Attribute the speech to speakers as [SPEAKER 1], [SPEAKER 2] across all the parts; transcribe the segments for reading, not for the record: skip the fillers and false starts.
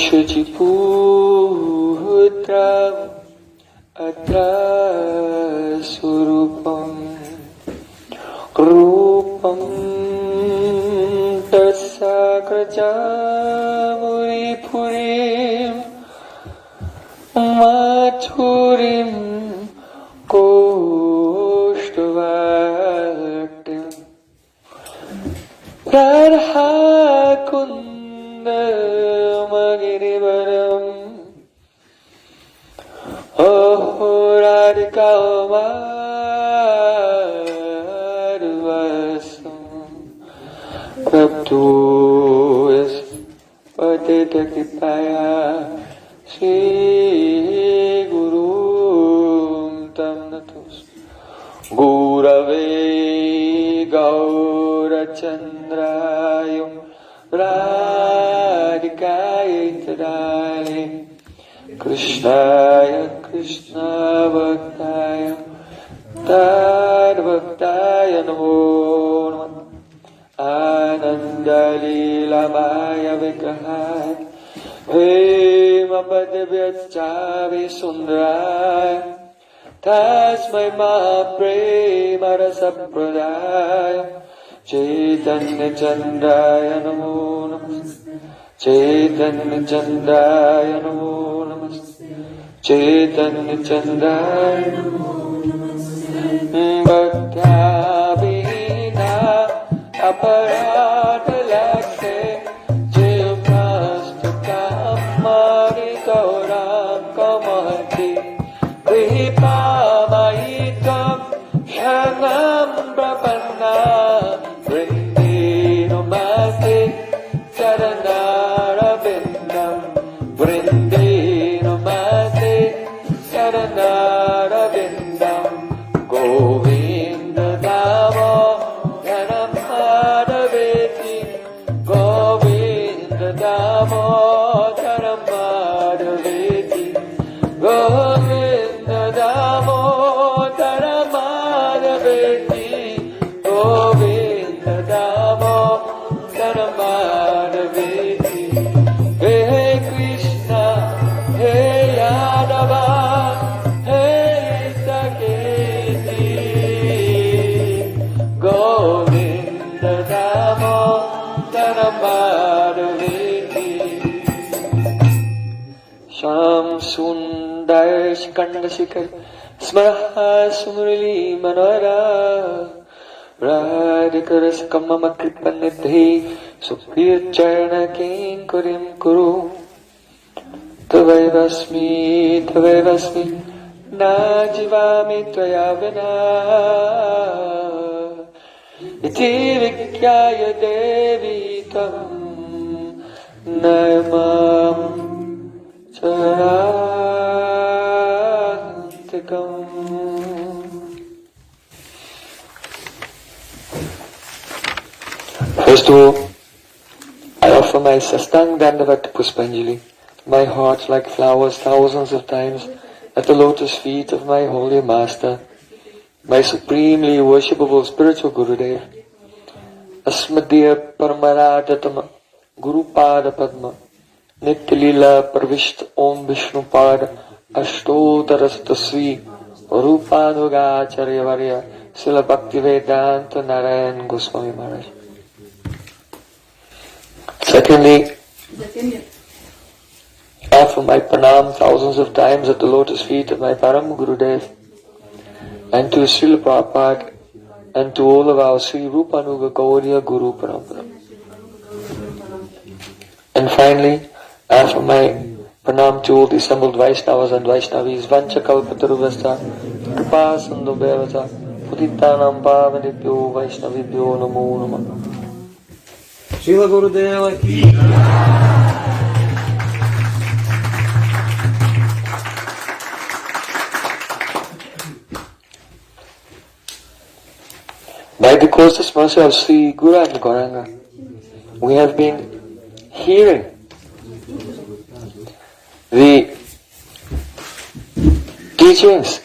[SPEAKER 1] Shachiputram atra surupam rupam tasakrajamuri purim mathurim koshtvaktim radhakundamagirivaram oh radhikamarvasam prabhu is patita kipaya Shri Guru Tam Natus Gurave Gaurachandrayam Radhikaya Tadaya Krishnaya Krishna Bhaktaya Tad Bhaktaya Namo Namah Ananda Leela Maya Vigrahaya Prema Padvyacchavi Sundaraya Tasmai Maha Prema Rasapradaya Chaitanya Chandaya Namo Namaste Chaitanya Chandaya Namo Namaste Chaitanya Chandaya Namo Namaste Bhakta-abheda aparata lakse Vipamaitam Shanam Prapanna Vrindino Masti Saranarabindam Vrindino Masti Saranarabindam Govinda Damo Dhanamadaveti Govinda Damo Dhanamadaveti Govinda Damodara Madhaveti Govinda Damodara Madhaveti Hey Krishna, Hey Yadava, Hey Saketi Govinda Damodara Madhaveti Sham Sundar Shikanda Shikar Smaraha Sumurli Manora Radhikaras Kamama Kripanidhi Supriya Charana Kinkurim Kuru Tavaivasmi Na Jivami Tvaya Vina Iti Vikyaya Devi Tam Naimam Charantikam. First of all, I offer my Sastang Dandavat Puspanjali, my heart like flowers thousands of times at the lotus feet of my holy master, my supremely worshipable spiritual Gurudev, Asmadya Paramaradatam Guru Pada Padma, Nityalila Parvisht Om Vishnupada Ashtotarastasvi Rupanugacharya Varya Srila Bhaktivedanta Narayan Gosvami Maharaj. Secondly, I offer my pranam thousands of times at the lotus feet of my Param Gurudev and to Srila Prabhupada and to all of our Sri Rupanuga Gauriya Guru Parampara. And finally, I offer my pranam to all the assembled Vaishnavas and Vaishnavis, Vancha Kalpataruvasta, Kripa Sandhu Bevata, Putitanam Pavanibhyo Vaishnavibhyo Namo Namah. Srila Gurudeva Ki. By the courses mercy of Sri Guru and Gauranga, we have been hearing the teachings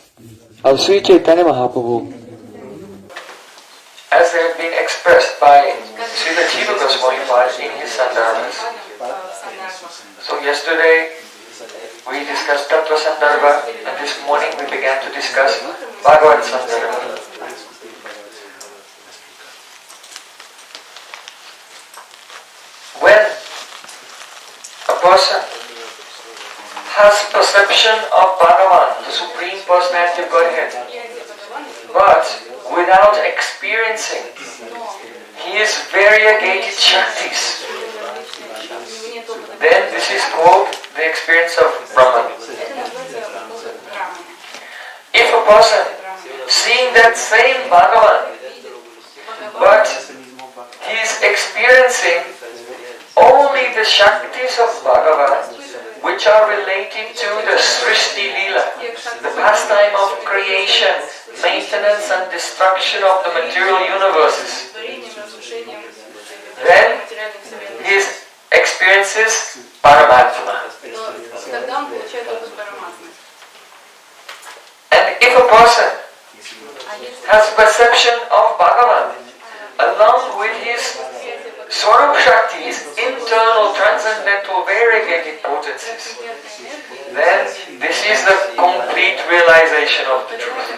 [SPEAKER 1] of Sri Chaitanya Mahaprabhu as they have been expressed by Srila Jiva Gosvami in his Sandarbhas. So yesterday we discussed Tattva Sandarbha, and this morning we began to discuss Bhagavad Sandarbha. When a person has perception of Bhagavan, the Supreme Personality of Godhead, but without experiencing his variegated Shaktis, then this is called the experience of Brahman. If a person seeing that same Bhagavan, but he is experiencing only the Shaktis of Bhagavan, which are related to the Srishti Leela, the pastime of creation, maintenance and destruction of the material universes, then his experiences Paramatma. And if a person has perception of Bhagavan along with his Swarup Shaktis, internal transcendental variegated potencies, then this is the complete realization of the truth.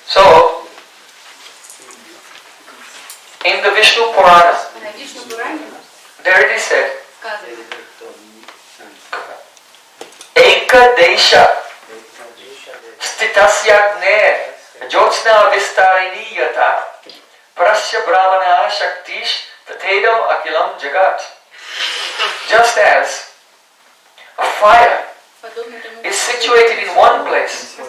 [SPEAKER 1] So, in the Vishnu Purana, there it is said, Eka Desha Stitasyagne Jyotsna Vistarini Yata Prasya Brahmana Shaktish Tatedam Akilam Jagat. Just as a fire is situated in one place,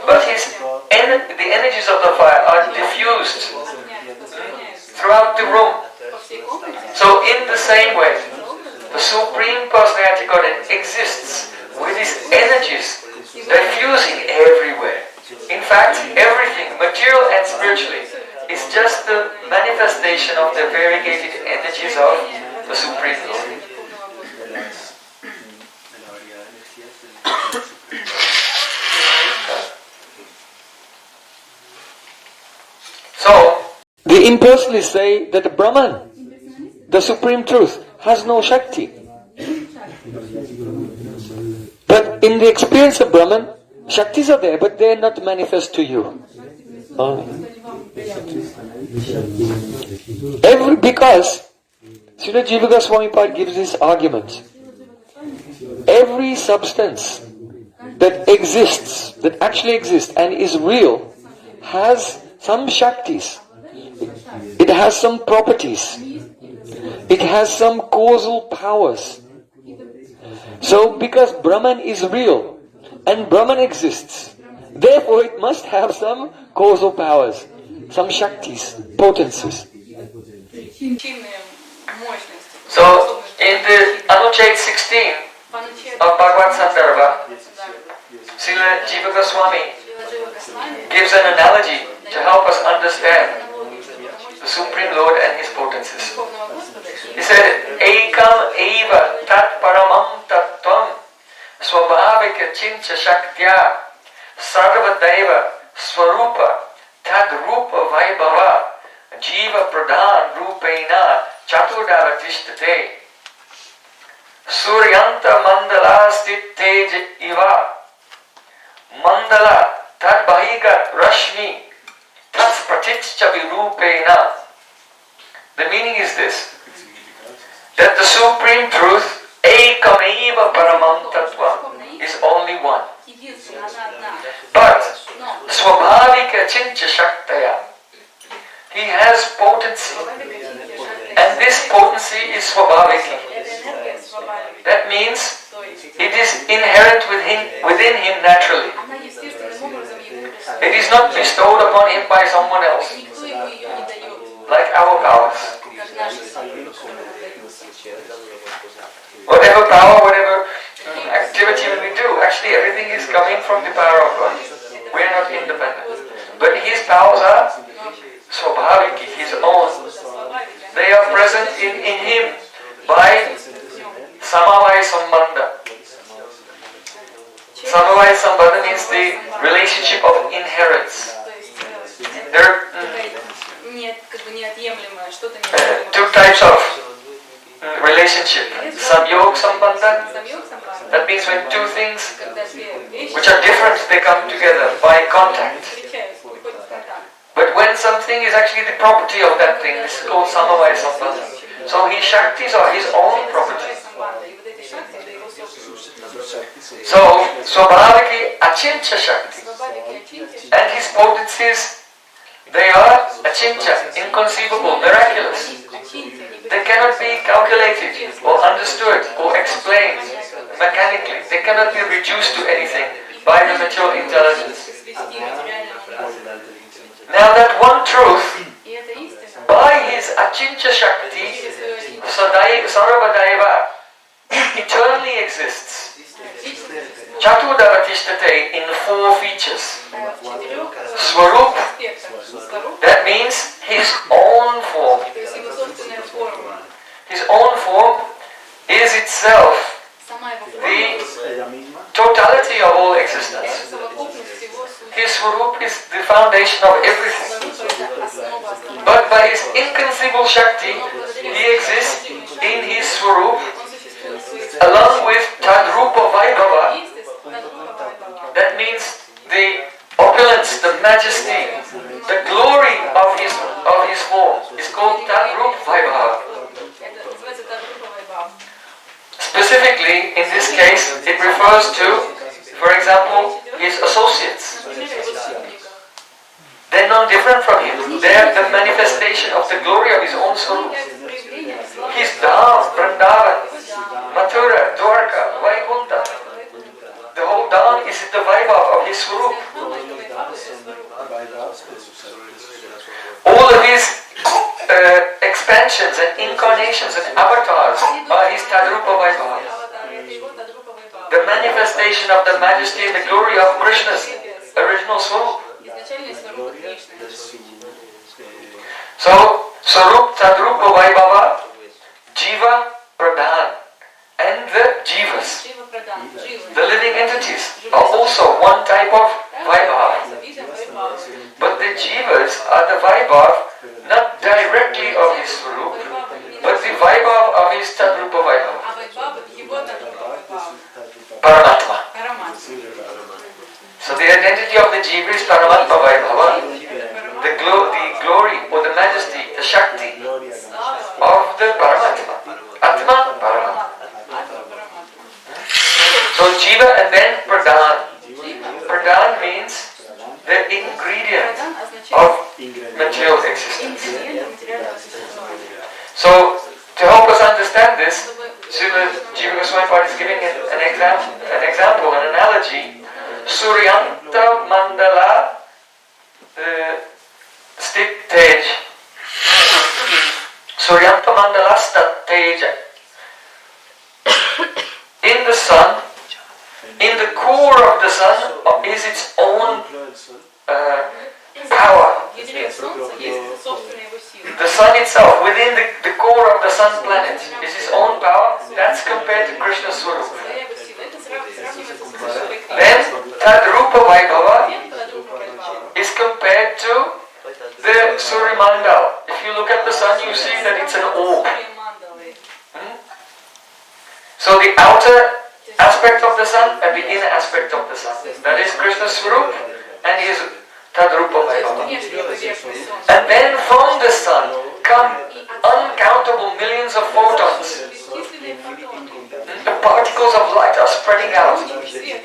[SPEAKER 1] but the energies of the fire are diffused throughout the room. So in the same way, the Supreme Personality Godhead exists with his energies diffusing everywhere. In fact, everything, material and spiritually, is just the manifestation of the variegated energies of the Supreme Lord. So, the impersonalists say that the Brahman, the Supreme Truth, has no Shakti. But in the experience of Brahman, Shaktis are there, but they are not manifest to you. Because Srila Jiva Gosvami gives this argument. Every substance that exists, that actually exists and is real, has some Shaktis. It has some properties. It has some causal powers. So because Brahman is real and Brahman exists, therefore it must have some causal powers, some Shaktis, potencies. So in the Anuched 16 of Bhagavad Sandarbha, Srila Jiva Goswami gives an analogy to help us understand the Supreme Lord and His potencies. He said, Ekam eva tat paramam tattvam swabhavika chincha shaktya sarvadaiva swarupa tad rupa vaibhava jiva pradhan rupena chaturdavatistate suryanta mandala stitej iva mandala tad bahiga rashmi tats pratitcha virupena. The meaning is this, that the Supreme Truth, Ekameva Paramam Tattva, is only one. But Swabhavika Chincha Shaktaya, he has potency, and this potency is Swabhaviki. That means it is inherent within him naturally. It is not bestowed upon him by someone else, like our powers. Whatever power, whatever activity we do, actually everything is coming from the power of God. We are not independent. But his powers are Swabhaviki, his own. They are present in him by Samavaya Sambandha. Samavaya Sambandha means the relationship of inherence. There are two types of relationship. Samyog sambandha. That means when two things which are different, they come together by contact. But when something is actually the property of that thing, this is called samavaya sambandha. So his shaktis are his own property. So, Swabhaviki Achincha Shakti. And his potencies, they are Achincha, inconceivable, miraculous. They cannot be calculated or understood or explained mechanically. They cannot be reduced to anything by the material intelligence. Now that one truth, by his Achincha Shakti, Sarvadaiva, eternally exists. Chaturdavatishtete in 4 features. Swarup, that means his own form. His own form is itself the totality of all existence. His Swarup is the foundation of everything. But by his inconceivable Shakti, he exists in his Swarup along with Tadrupa Vaibhava. That means the opulence, the majesty, the glory of his form is called Tadrupa Vaibhava. Specifically, in this case, it refers to, for example, his associates. They're not different from him. They are the manifestation of the glory of his own soul. His Dham, Vrindavan, Mathura, Dwarka, Vaikuntha. The whole Dham is the Vaibhav of his Swarup. All of his expansions and incarnations and avatars are his Tadrupa Vaibhava. The manifestation of the majesty and the glory of Krishna's original Swarup. So, Swarup, Tadrupa Vaibhava, Jiva, Pradhan, and the Jivas, the living entities, are also one type of Vaibhav. But the Jivas are the Vaibhav not directly of his Swarup, but the Vaibhav of his Tadrupa Vaibhava. Paramatma. So the identity of the Jiva is Paramatma Vaibhava, the glory or the majesty, the Shakti of the Paramatma. Atma, Paramatma. So Jiva and then Pradhan. Pradhan means the ingredient of material existence. So to help us understand this, Srila Jiva Goswami is giving an example, an analogy. Suryanta Mandala Stit Tej. Suryanta Mandala Stat Teja. In the sun, in the core of the sun is its own power. The sun itself, within the core of the sun planet, is its own power. That's compared to Krishna's Swarup. Then Tadrupa Vaibhava is compared to the Surimandal. If you look at the sun, you see that it's an orb. So the outer aspect of the sun and the inner aspect of the sun. That is Krishna's Swarup and his Tadrupa Vaibhava. And then from the sun come uncountable millions of photons. The particles of light are spreading out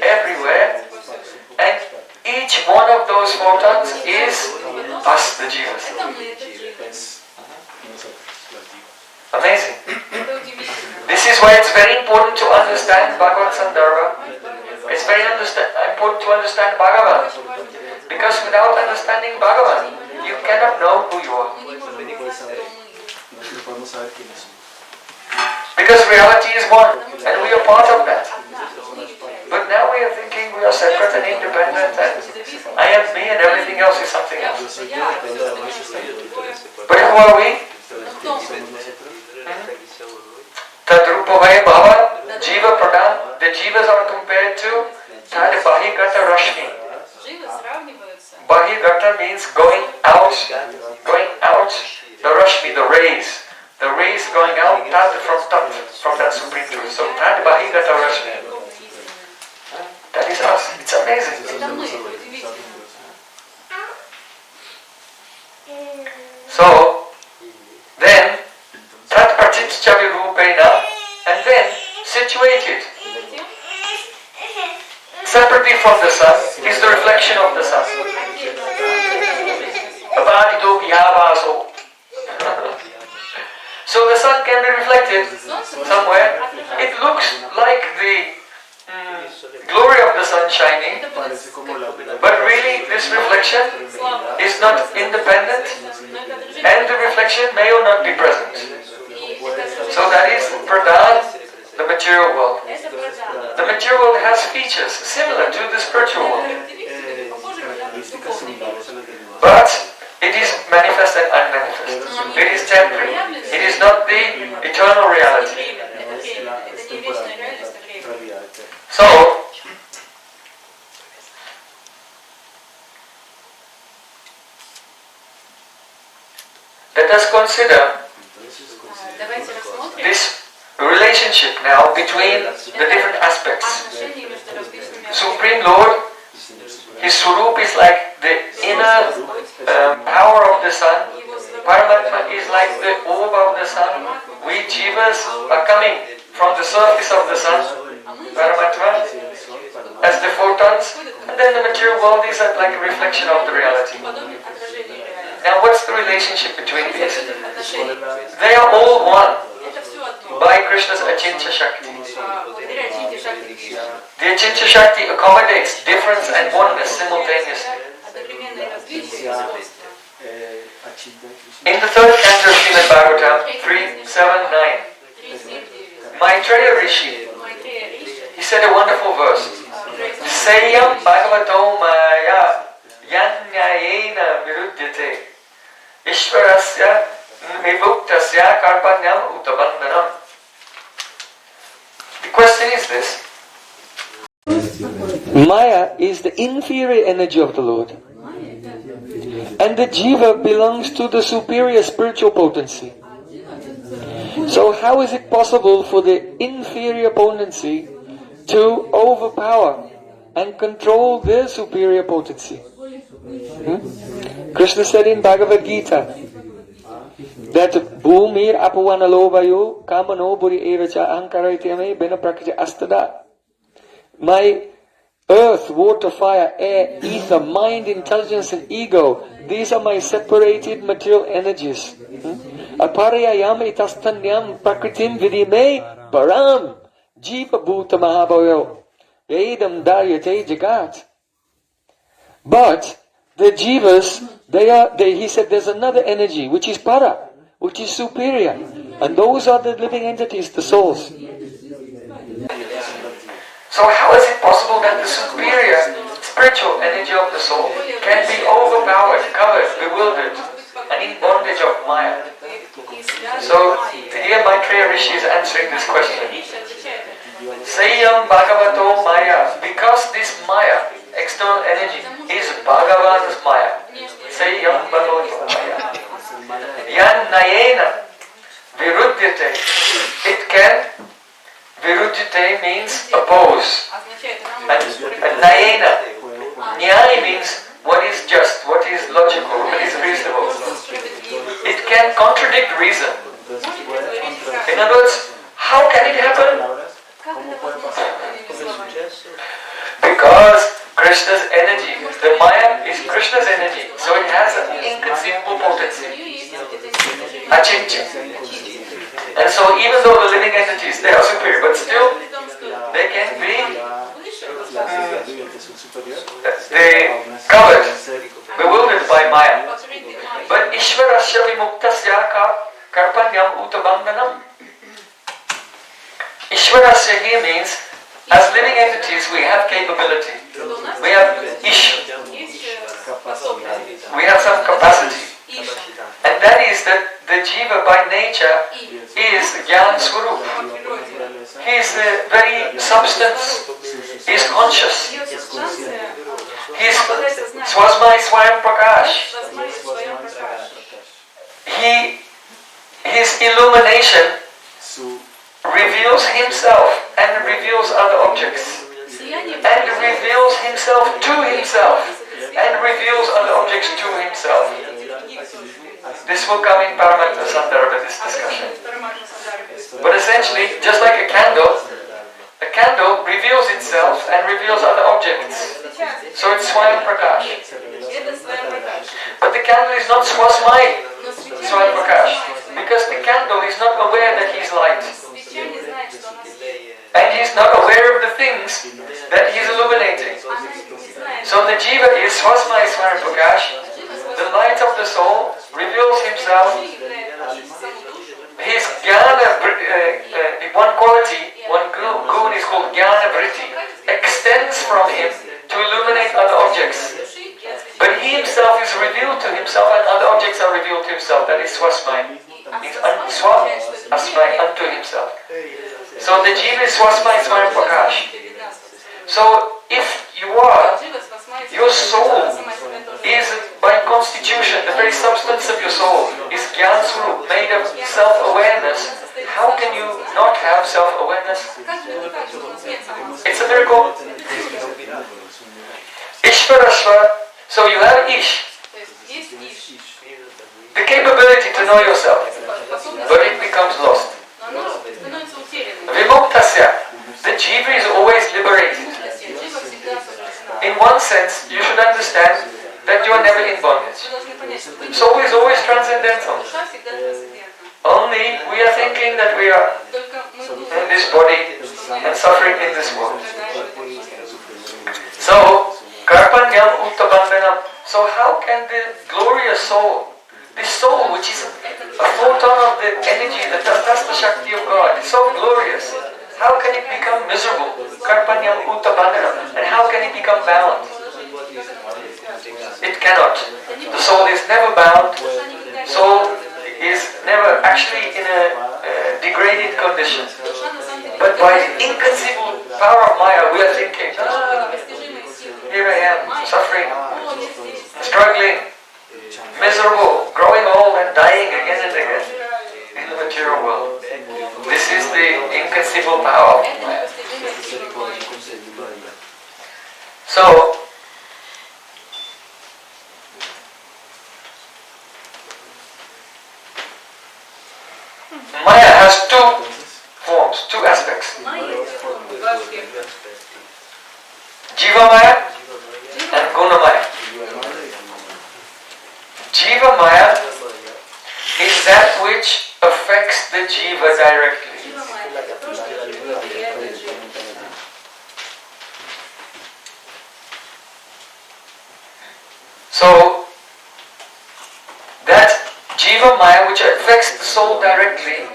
[SPEAKER 1] everywhere, and each one of those photons is us, the Jivas. Amazing. This is why it's very important to understand Bhagavad Sandarbha. It's very important to understand Bhagavan. Because without understanding Bhagavan, you cannot know who you are. Because reality is one, and we are part of that. But now we are thinking we are separate and independent, and I am me and everything else is something else. But who are we? Tadrupa Vaibhava, Jiva Pradhan. The Jivas are compared to Tad Bahigata Rashmi. Bahigata means going out, the Rashmi, the rays going out, Tad from Tat. supreme truth. So tad bahigata rashmi. That is us. It's amazing. So then tat pratitya virupena, and then situated separately from the sun is the reflection of the sun. Abhadito vyavaso. So the sun can be reflected somewhere. It looks like the glory of the sun shining, but really this reflection is not independent, and the reflection may or not be present. So that is pradhan, the material world. The material world has features similar to the spiritual world, but it is manifest and unmanifest. It is temporary. It is not the eternal reality. So, let us consider this relationship now between the different aspects. Supreme Lord, His Swarup is like the inner power of the sun. Paramatma is like the orb of the sun. We Jivas are coming from the surface of the sun, Paramatma, as the photons, and then the material world is like a reflection of the reality. Now what's the relationship between these? They are all one by Krishna's Achintya Shakti. The Achintya Shakti accommodates difference and oneness simultaneously. In the third canto of Srimad Bhagavatam 3.7.9, Maitreya Rishi, he said a wonderful verse. Seyam Bhagavato Maya Yanyayena Viruddhite Ishvarasya Vivuktasya Karpanyam Utabandhanam. The question is this. Maya is the inferior energy of the Lord, and the Jiva belongs to the superior spiritual potency. So how is it possible for the inferior potency to overpower and control the superior potency? Krishna said in Bhagavad Gita that Bhumir apavanalovayo kamano buri evacha ahankaraityame bena prakriti astada. My earth, water, fire, air, ether, mind, intelligence and ego, these are my separated material energies. Aparayayam itastanyam prakritim vidime param jiva bhuta mahabhayo yedam daryate jagat. But the jivas, he said there's another energy which is para, which is superior, and those are the living entities, the souls. So how is it possible that the superior spiritual energy of the soul can be overpowered, covered, bewildered, and in bondage of Maya? So here Maitreya Rishi is answering this question. Seyam Bhagavato Maya, because this Maya, external energy, is Bhagavan's Maya. Seyam Bhagavato Maya. Yan Nayena Viruddhite. It can, Viruddhite means oppose. And Nayena, Nyaya means what is just, what is logical, what is reasonable. It can contradict reason. In other words, how can it happen? Because Krishna's energy, the Maya is Krishna's energy, so it has an inconceivable potency. Achintya. And so even though the living entities, they are superior, but still they can be covered, bewildered by Maya. But Ishvarasya vimuktasya karpanyam utabandhanam. Ishvarasya here means, as living entities we have capability. We have ish. We have some capacity. And that is that the Jiva by nature is Gyan Swarup. He is the very substance. He is conscious. He is Swasmai Swayam Prakash. His illumination reveals himself and reveals other objects. And reveals himself to himself and reveals other objects to himself. This will come in Paramattha Sandarbhas, this discussion. But essentially, just like a candle reveals itself and reveals other objects. So it's Swayam Prakash. But the candle is not Swasmai Swayam Prakash, because the candle is not aware that he's light. And he's not aware of the things that he's illuminating. So the Jiva is Swasmai Swayam Prakash. The light of the soul reveals himself. His jnana, one quality, one gun is called jnana vritti, extends from him to illuminate other objects. But he himself is revealed to himself and other objects are revealed to himself. That is swasmai. He's swasmai unto himself. So the Jiva is swasmai swayam prakash. So if you are, your soul is by constitution, the very substance of your soul is Gyan Swarup, made of self-awareness. How can you not have self-awareness? It's a miracle. Ishvarasva, so you have Ish, the capability to know yourself, but it becomes lost. Vimuktasya, the Jiva is always liberated. In one sense, you should understand that you are never in bondage. Soul is always transcendental. Only we are thinking that we are in this body and suffering in this world. So, karpanyam uttabandhanam. So how can the glorious soul, this soul which is a photon of the energy, the Tattva Shakti of God, is so glorious, how can it become miserable? Karpanyam uttabandhanam. And how can it become bound? It cannot. The soul is never bound. Soul is never actually in a degraded condition. But by the inconceivable power of Maya, we are thinking, here I am, suffering, struggling, miserable, growing old and dying again and again in the material world. This is the inconceivable power of Maya. So, Maya has two forms, two aspects. Jiva Maya and Guna Maya. Jiva Maya is that which affects the Jiva directly. So, that Jiva Maya which affects the soul directly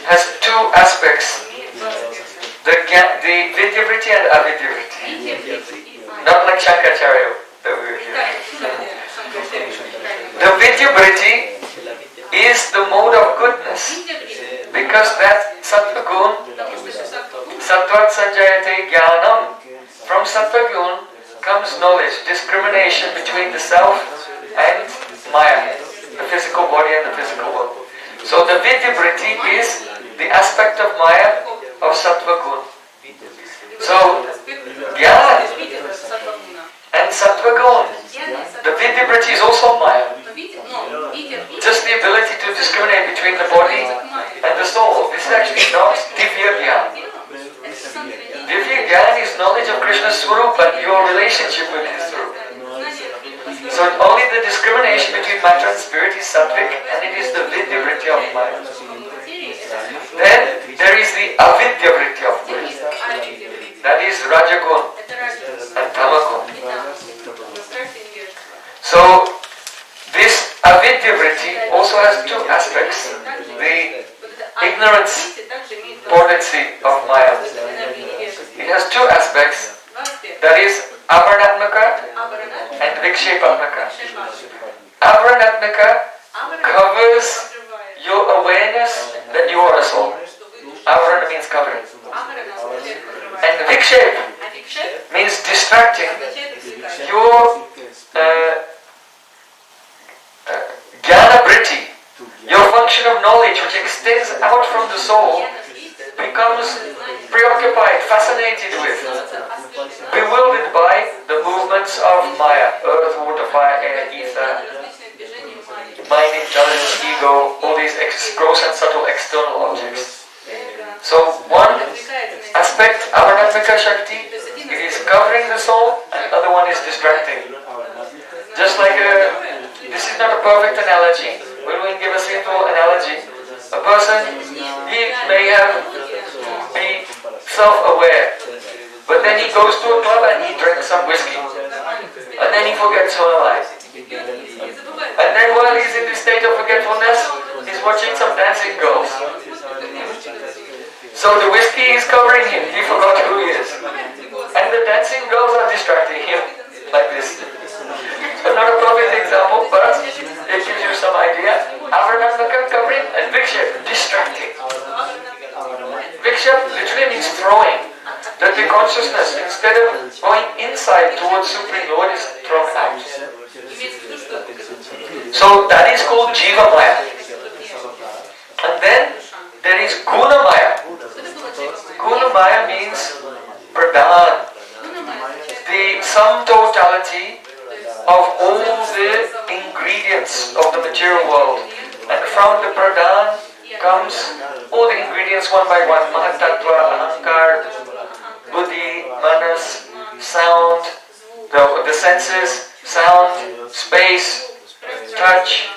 [SPEAKER 1] has two aspects. The Vidya-vritti and Avidya-vritti. Not like Shankaracharya that we were hearing. The Vidya-vritti is the mode of goodness, because that Sattva Gun, Sattvat Sanjayate Jnanam, from Sattva Gun comes knowledge, discrimination between the self and Maya, the physical body and the physical world. So the Vidya-vritti is the aspect of Maya of Sattva Gun. So, Jnana and Sattva Gun, the Vidya-vritti is also Maya. Just the ability to discriminate between the body and the soul. This is actually not Divya Jnana. Divya Jnana is knowledge of Krishna's Swarup and your relationship with His Swarup. So only the discrimination between matter and spirit is sattvic, and it is the Vidya-vritti of Maya. Then there is the Avidya-vritti of Maya. That is Rajagun and Tamagun. So this Avidya-vritti also has two aspects. The ignorance potency of Maya. It has two aspects. That is Avaranatmaka and Vikshepatmaka. Avaranatmaka covers your awareness that you are a soul. Avarana means covering. And Vikshep means distracting your Jnana-vritti, your function of knowledge which extends out from the soul becomes preoccupied, fascinated with, bewildered by the movements of Maya, earth, water, fire, air, ether, mind, intelligence, ego, all these gross and subtle external objects. So one aspect, Avaratmika Shakti, it is covering the soul, and the other one is distracting. Just like this is not a perfect analogy. When we give a simple analogy, a person, he may be self-aware, but then he goes to a club and he drinks some whiskey, and then he forgets who alive. And then while he's in this state of forgetfulness, he's watching some dancing girls. So the whiskey is covering him, he forgot who he is. And the dancing girls are distracting him, like this. So not a perfect example, but it gives you some idea. Avaranamaka covering and Vikshep distracting. Vikshep literally means throwing. That the consciousness, instead of going inside towards Supreme Lord, is thrown out. So that is called Jiva Maya. And then there is Guna Maya. Guna Maya means Pradhan, the sum totality of all the ingredients of the material world. And from the Pradhan comes all the ingredients one by one. Mahatattva, Ahankar, Buddhi, Manas, sound, the senses, sound, space, touch,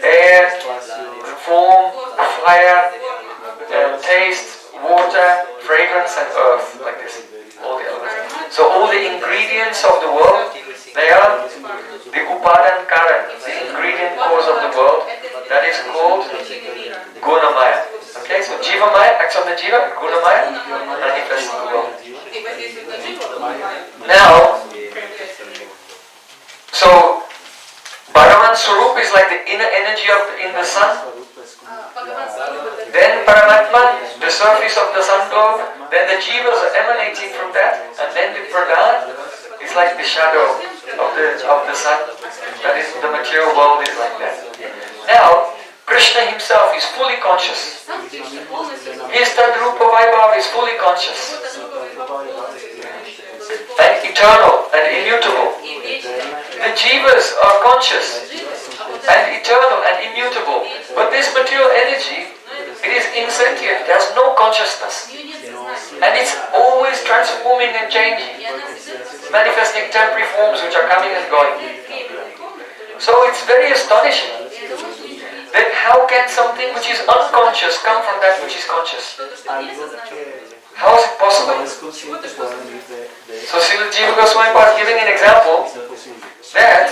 [SPEAKER 1] air, form, fire, taste, water, fragrance and earth, like this. All the elements. So all the ingredients of the world, they are the Upadan Karan, the ingredient cause of the world. That is called Gunamaya. Okay, so Jiva Maya acts on the Jiva, Gunamaya manifests in the world. Now, so Bhagavan Swarup is like the inner energy in the sun. Then Paramatma, the surface of the sun globe. Then the Jivas are emanating from that. And then the Pradhan is like the shadow of the sun. That is, the material world is like that. Now, Krishna himself is fully conscious. His Tadrupa Vaibhav is fully conscious. And eternal and immutable. The Jivas are conscious and eternal and immutable. But this material energy, it is insentient, it has no consciousness. And it's always transforming and changing, manifesting temporary forms which are coming and going. So it's very astonishing that how can something which is unconscious come from that which is conscious? How is it possible? So Srila Jiva Gosvami is giving an example that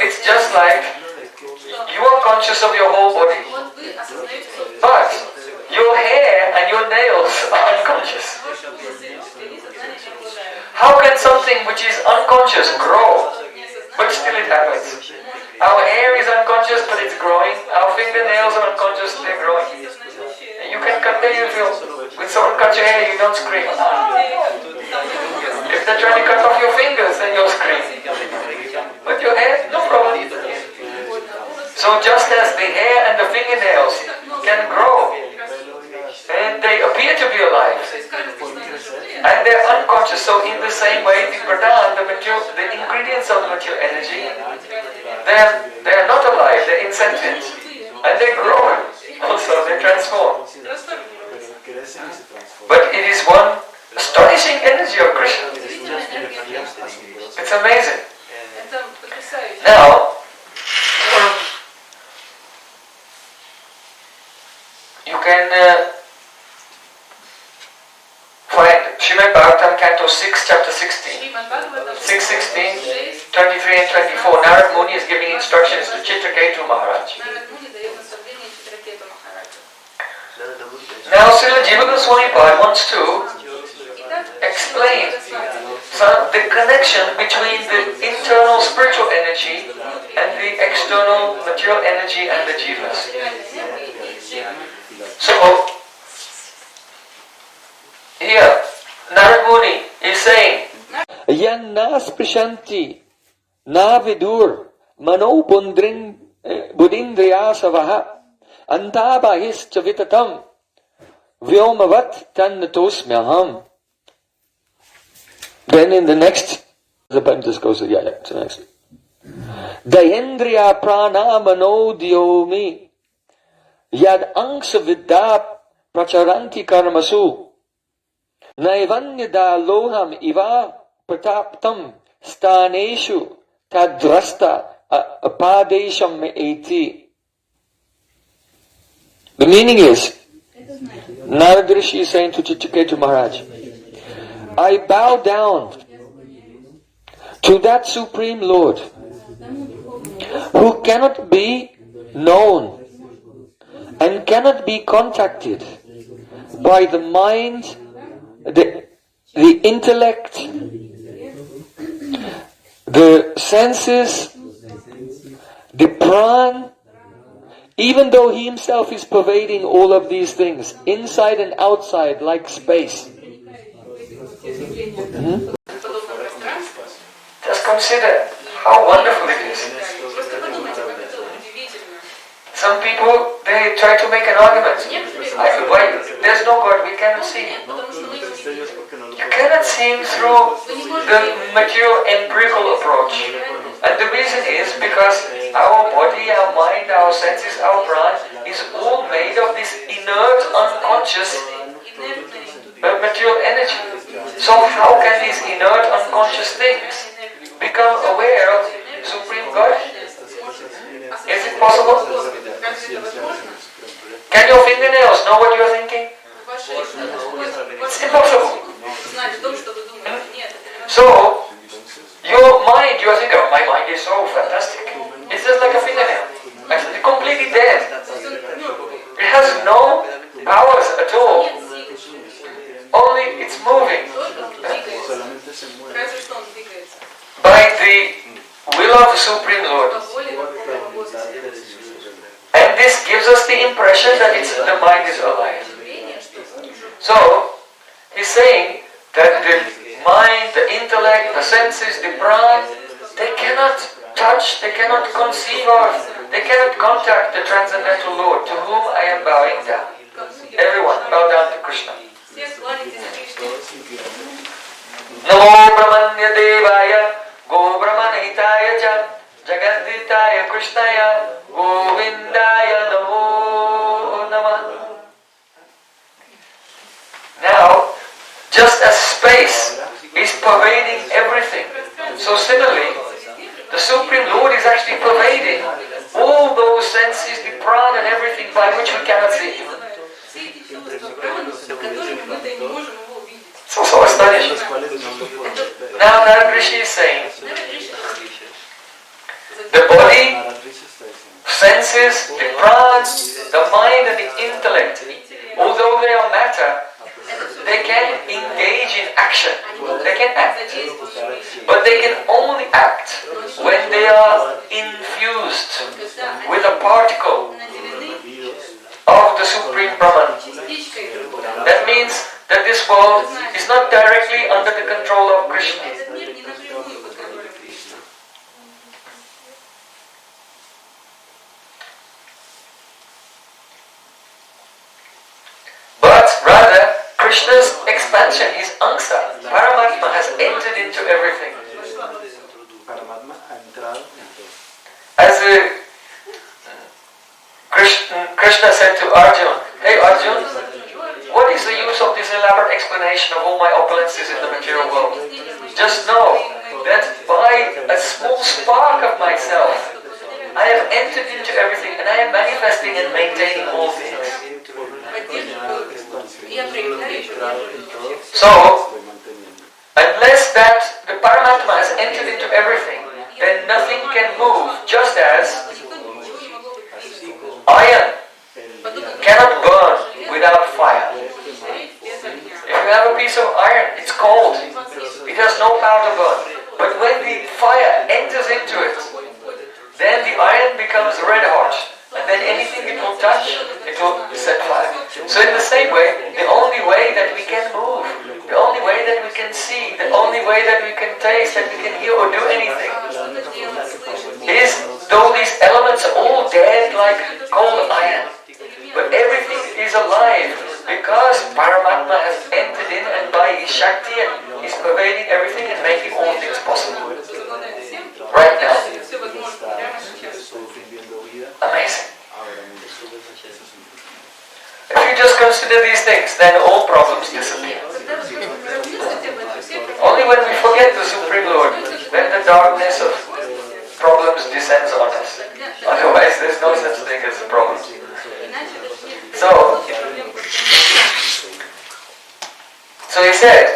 [SPEAKER 1] it's just like you are conscious of your whole body, but your hair and your nails are unconscious. How can something which is unconscious grow, but still it happens? Our hair is unconscious, but it's growing. Our fingernails are unconscious, they're growing. You can cut there, you feel. When someone cuts your hair, you don't scream. If they're trying to cut off your fingers, then you'll scream. But your hair, no problem. So just as the hair and the fingernails can grow, and they appear to be alive, and they're unconscious, so in the same way, the pradhan, the ingredients of the material energy, they're not alive, they're insentient, and they grow also, they transform. But it is one astonishing energy of Krishna. It's amazing. Now, you can find Srimad Bhagavatam Canto 6, Chapter 16. 6:16, 23 and 24. Narad Muni is giving instructions to Chitraketu Maharaj. Now Srila Jiva Goswami wants to explain the connection between the internal spiritual energy and the external material energy and the jivas. So, here, Narad Muni is saying, Yan nas prishanti na vidur mano budindriyasavaha Antabahis chavitatam vyomavat tannatosmyaham. Then in the next, the poem just goes, yeah, to the next. Dayendriya prana manodyomi yad angsa vidya pracharanti karmasu naivanyada loham iva prataptam staneshu tadrasta apadesham eti. The meaning is, Narad Rishi is saying to Chichiketu Maharaj, I bow down to that Supreme Lord who cannot be known and cannot be contacted by the mind, the intellect, the senses, the pran, even though he himself is pervading all of these things, inside and outside, like space. Just consider how wonderful it is. Some people, they try to make an argument. Why? There's no God, we cannot see Him. You cannot see Him through the material empirical approach. And the reason is because our body, our mind, our senses, our prana is all made of this inert, unconscious material energy. So how can these inert, unconscious things become aware of Supreme God? Is it possible? Can your fingernails know what you are thinking? It's impossible. So, your mind, you are thinking, oh, my mind is so fantastic. It's just like a fingernail. Actually, completely dead. It has no powers at all. Only it's moving. By the will of the Supreme Lord. And this gives us the impression that the mind is alive. So, he's saying that the mind, the intellect, the senses, the prana, they cannot touch, they cannot conceive of, they cannot contact the transcendental Lord, to whom I am bowing down. Everyone, bow down to Krishna. Namo Brahmanya Devaya Go Brahmanhitaya Cha Jagadhitaya Krishnaya Govindaya Namo Namah. Now, just as space is pervading everything, so similarly, the Supreme Lord is actually pervading all those senses, the prana and everything by which we cannot see Him. So astonishing. Now Narad Rishi is saying, the body, senses, the prana, the mind and the intellect, although they are matter, they can engage in action. They can act. But they can only act when they are infused with a particle of the Supreme Brahman. That means that this world is not directly under the control of Krishna. But rather, Krishna's expansion, his angsa, Paramatma, has entered into everything. As Krishna said to Arjuna, hey Arjuna, what is the use of this elaborate explanation of all my opulences in the material world? Just know that by a small spark of myself, I have entered into everything and I am manifesting and maintaining all things. So, unless that the Paramatma has entered into everything, then nothing can move, just as iron cannot burn without fire. If you have a piece of iron, it's cold. It has no power to burn. But when the fire enters into it, then the iron becomes red hot. And then anything it will touch, it will set fire. So in the same way, the only way that we can move, the only way that we can see, the only way that we can taste, that we can hear or do anything, is though these elements are all dead like cold iron. because Paramatma has entered in and by his Shakti and is pervading everything and making all things possible. Right now. Amazing. If you just consider these things, then all problems disappear. Only when we forget the Supreme Lord, then the darkness of problems descends on us. Otherwise, there's no such thing as a problem. So he said,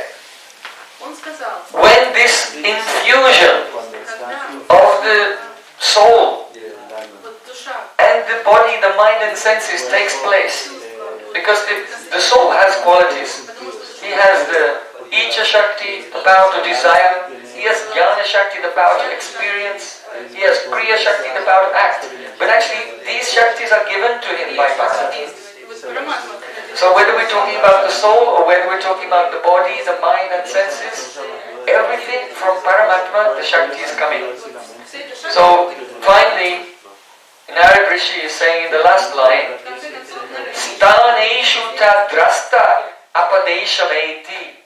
[SPEAKER 1] when this infusion of the soul and the body, the mind and senses takes place, because the soul has qualities. He has the Icha Shakti, the power to desire. He has Jnana Shakti, the power to experience. He has Kriya Shakti, the power to act. But actually, these Shaktis are given to him by Paramatma. So whether we're talking about the soul or whether we're talking about the body, the mind and senses, everything from Paramatma, the Shakti is coming. So finally, Narad Rishi is saying in the last line, Staneshu tadrasta apadeshameti.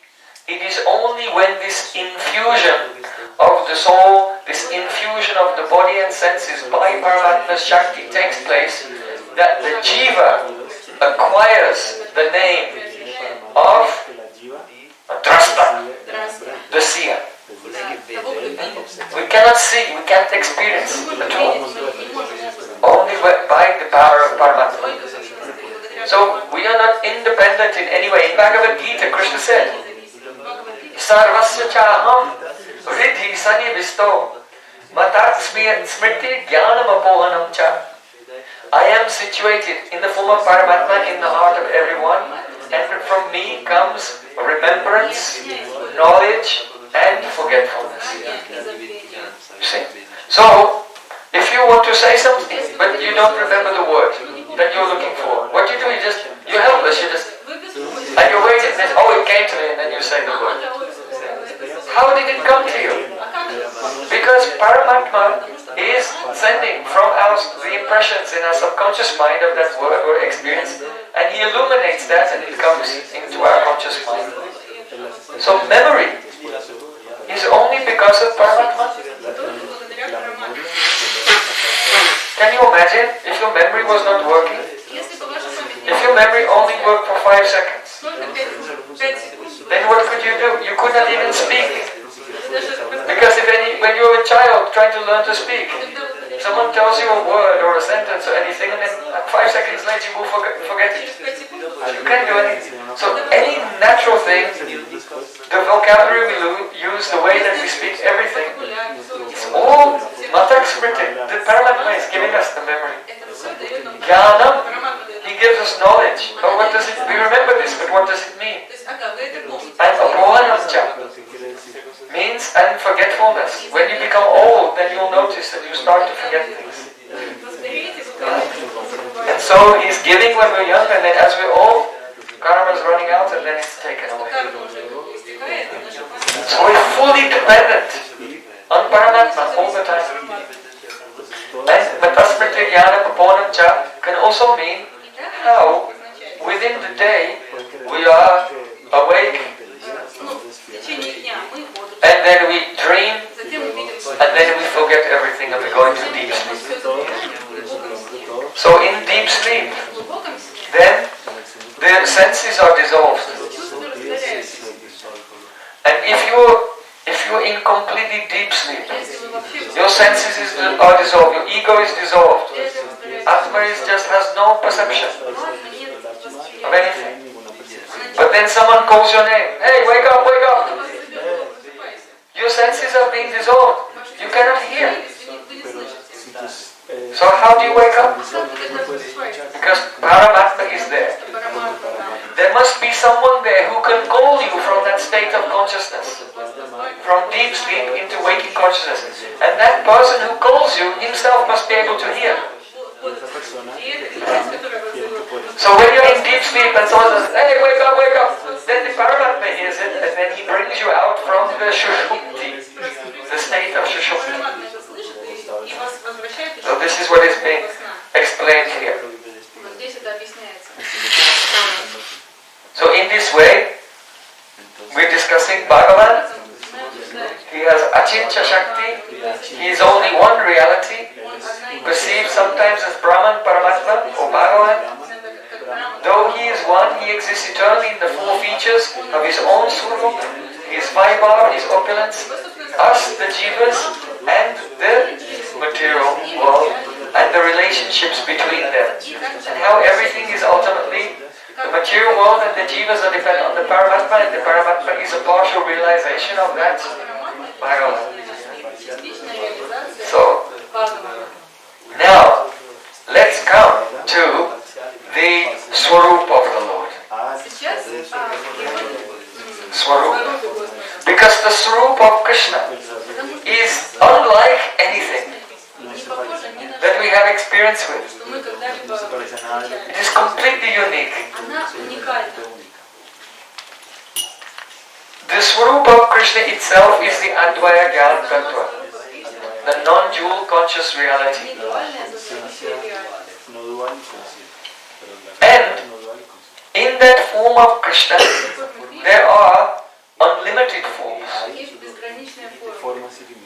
[SPEAKER 1] It is only when this infusion of the soul, this infusion of the body and senses by Paramatma's Shakti takes place, that the Jiva acquires the name of Drasta, the seer. We cannot see, we can't experience at all. Only by the power of Paramatma. So we are not independent in any way. In Bhagavad Gita, Krishna said, Sarvasya chaham ridhi sani visto matat smriti jnanam apohanam cha. I am situated in the form of Paramatma in the heart of everyone, and from me comes remembrance, knowledge, and forgetfulness. You see? So, if you want to say something, but you don't remember the word that you're looking for, what you do, you're helpless, and you're waiting, and it came to me, and then you say the word. How did it come to you? Because Paramatma is sending from the impressions in our subconscious mind of that word or experience, and he illuminates that and it comes into our conscious mind. So memory is only because of Paramatma. Can you imagine if your memory was not working? If your memory only worked for 5 seconds, then what could you do? You could not even speak. Because when you were a child trying to learn to speak, someone tells you a word or a sentence or anything, and then 5 seconds later you will forget it. You can't do anything. So any natural thing, the vocabulary we use, the way that we speak, everything, it's all Matak Smriti. The Paramatma is giving us the memory. Jnanam, he gives us knowledge. But what does it, we remember this, but what does it mean? And apohanam cha means and forgetfulness. When you become old, then you'll notice that you start to forget things. And so he's giving when we're young, and then as we're old, karma is running out and then it's taken away. So we're fully dependent on Paramatma all the time. And Matasmriti Jnana Paponam Cha can also mean how within the day we are awake, and then we dream, and then we forget everything and we go into deep sleep. So in deep sleep, then the senses are dissolved. And if you're in completely deep sleep, your senses are dissolved, your ego is dissolved. Atma has no perception of anything. But then someone calls your name. Hey, wake up, wake up. Your senses are being dissolved. You cannot hear. So how do you wake up? Because Paramatma is there. There must be someone there who can call you from that state of consciousness, from deep sleep into waking consciousness. And that person who calls you himself must be able to hear. So when you're in deep sleep and someone says, hey, wake up, then the Paramatma hears it and then he brings you out from the Shushupti, the state of Shushupti. So this is what is being explained here. sing Bhagavan. He has Achintya Shakti. He is only one reality, perceived sometimes as Brahman, Paramatma, or Bhagavan. Though he is one, he exists eternally in the four features of his own Swarup, his Vaibhav, his opulence, us, the Jivas, and the material world, and the relationships between them. And how everything is ultimately, the material world and the Jivas are dependent on the Paramatma, and the Paramatma is a partial realization of that Bhagavan. So, now, let's come to the Swarup of the Lord. Swarup. Because the Swarup of Krishna is unlike anything that we have experience with. It is completely unique. The Swarup of Krishna itself is the Advaya Jnana Tattva, the non-dual conscious reality. And in that form of Krishna, there are unlimited forms.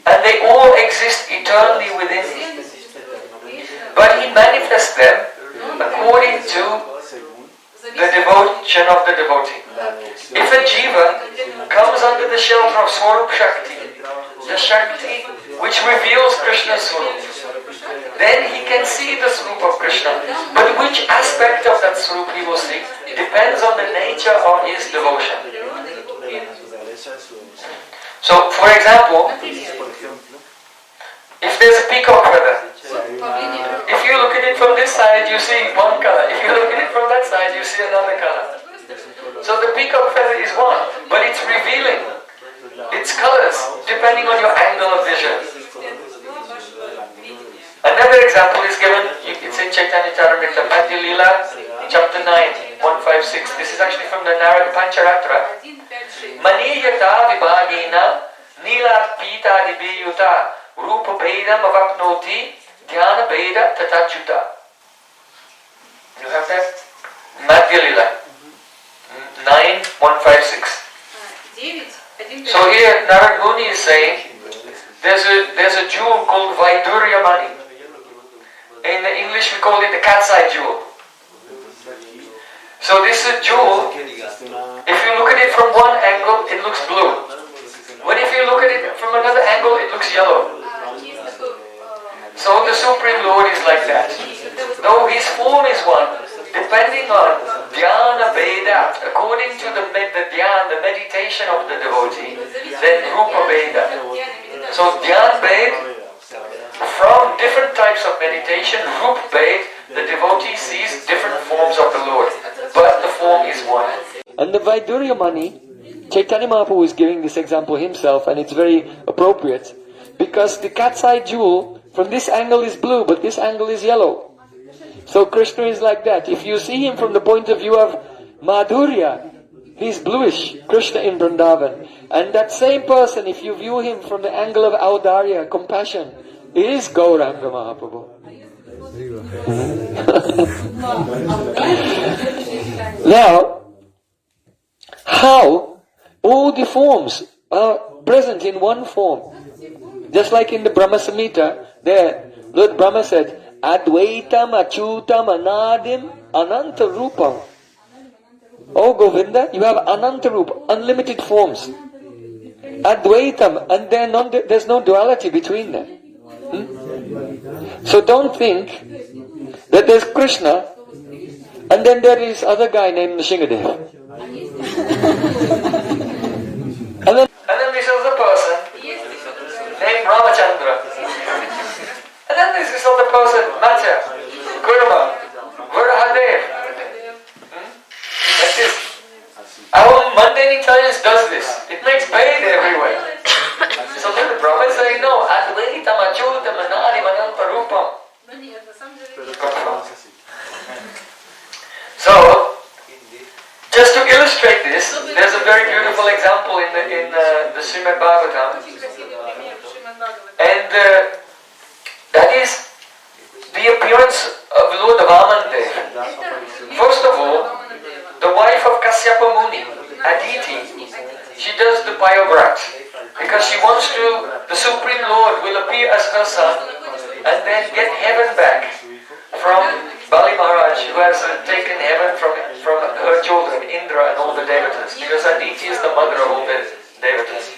[SPEAKER 1] And they all exist eternally within him. But he manifests them according to the devotion of the devotee. If a Jiva comes under the shelter of Swarup Shakti, the Shakti which reveals Krishna's Swarup, then he can see the Swarup of Krishna. But which aspect of that Swarup he will see depends on the nature of his devotion. So, for example, if there's a peacock feather, if you look at it from this side, you see one color. If you look at it from that side, you see another color. So the peacock feather is one, but it's revealing its colors depending on your angle of vision. Another example is given, it's in Chaitanya Charitamrita, Madhya Leela, chapter 9, 156. This is actually from the Narad Pancharatra. Maniyata vibhagena Neelat Pita Dibiyuta Rupa Bhedam Avapnoti Dhyana Bheda-Tattva. You have that? Madhya Leela 9, 156. So here Narad Muni is saying there's a jewel called Vaidurya Mani. In English we call it the cat's eye jewel. So this jewel, if you look at it from one angle, it looks blue. But if you look at it from another angle, it looks yellow. So the Supreme Lord is like that. Though his form is one, depending on dhyana bheda, according to the dhyana, the meditation of the devotee, then rupa bheda. So dhyan bhed, from different types of meditation, rupa bhed, the devotee sees different forms of the Lord, but the form is one. And the Vaidurya Mani, Chaitanya Mahaprabhu is giving this example himself, and it's very appropriate, because the cat's eye jewel from this angle is blue, but this angle is yellow. So Krishna is like that. If you see him from the point of view of Madhurya, he's bluish, Krishna in Vrindavan. And that same person, if you view him from the angle of Audarya, compassion, is Gauranga Mahaprabhu. Now, how all the forms are present in one form. Just like in the Brahma Samhita, there Lord Brahma said, Advaitam Achutam Anadim Ananta Rupam. Oh Govinda, you have Ananta Rupa, unlimited forms. Advaitam, and there's no duality between them. So don't think that there's Krishna and then there is other guy named Nrsimhadev. and then this other person named Ramachandra. And then there's this other person, Matya, Kurma, Varahadev. That's it. Our mundane intelligence does this. It makes pain everywhere. So then the Brahma is saying, no, Advaitam Achutam Anadim Ananta Rupam. So, just to illustrate this, there's a very beautiful example in the Srimad Bhagavatam. And that is the appearance of Lord Vamandev. First of all, the wife of Kasyapa Muni, Aditi, she does the Payobrat. Because she wants to, the Supreme Lord will appear as her son and then get heaven back from Bali Maharaj, who has taken heaven from her children, Indra and all the devatas. Because Aditi is the mother of all the devatas.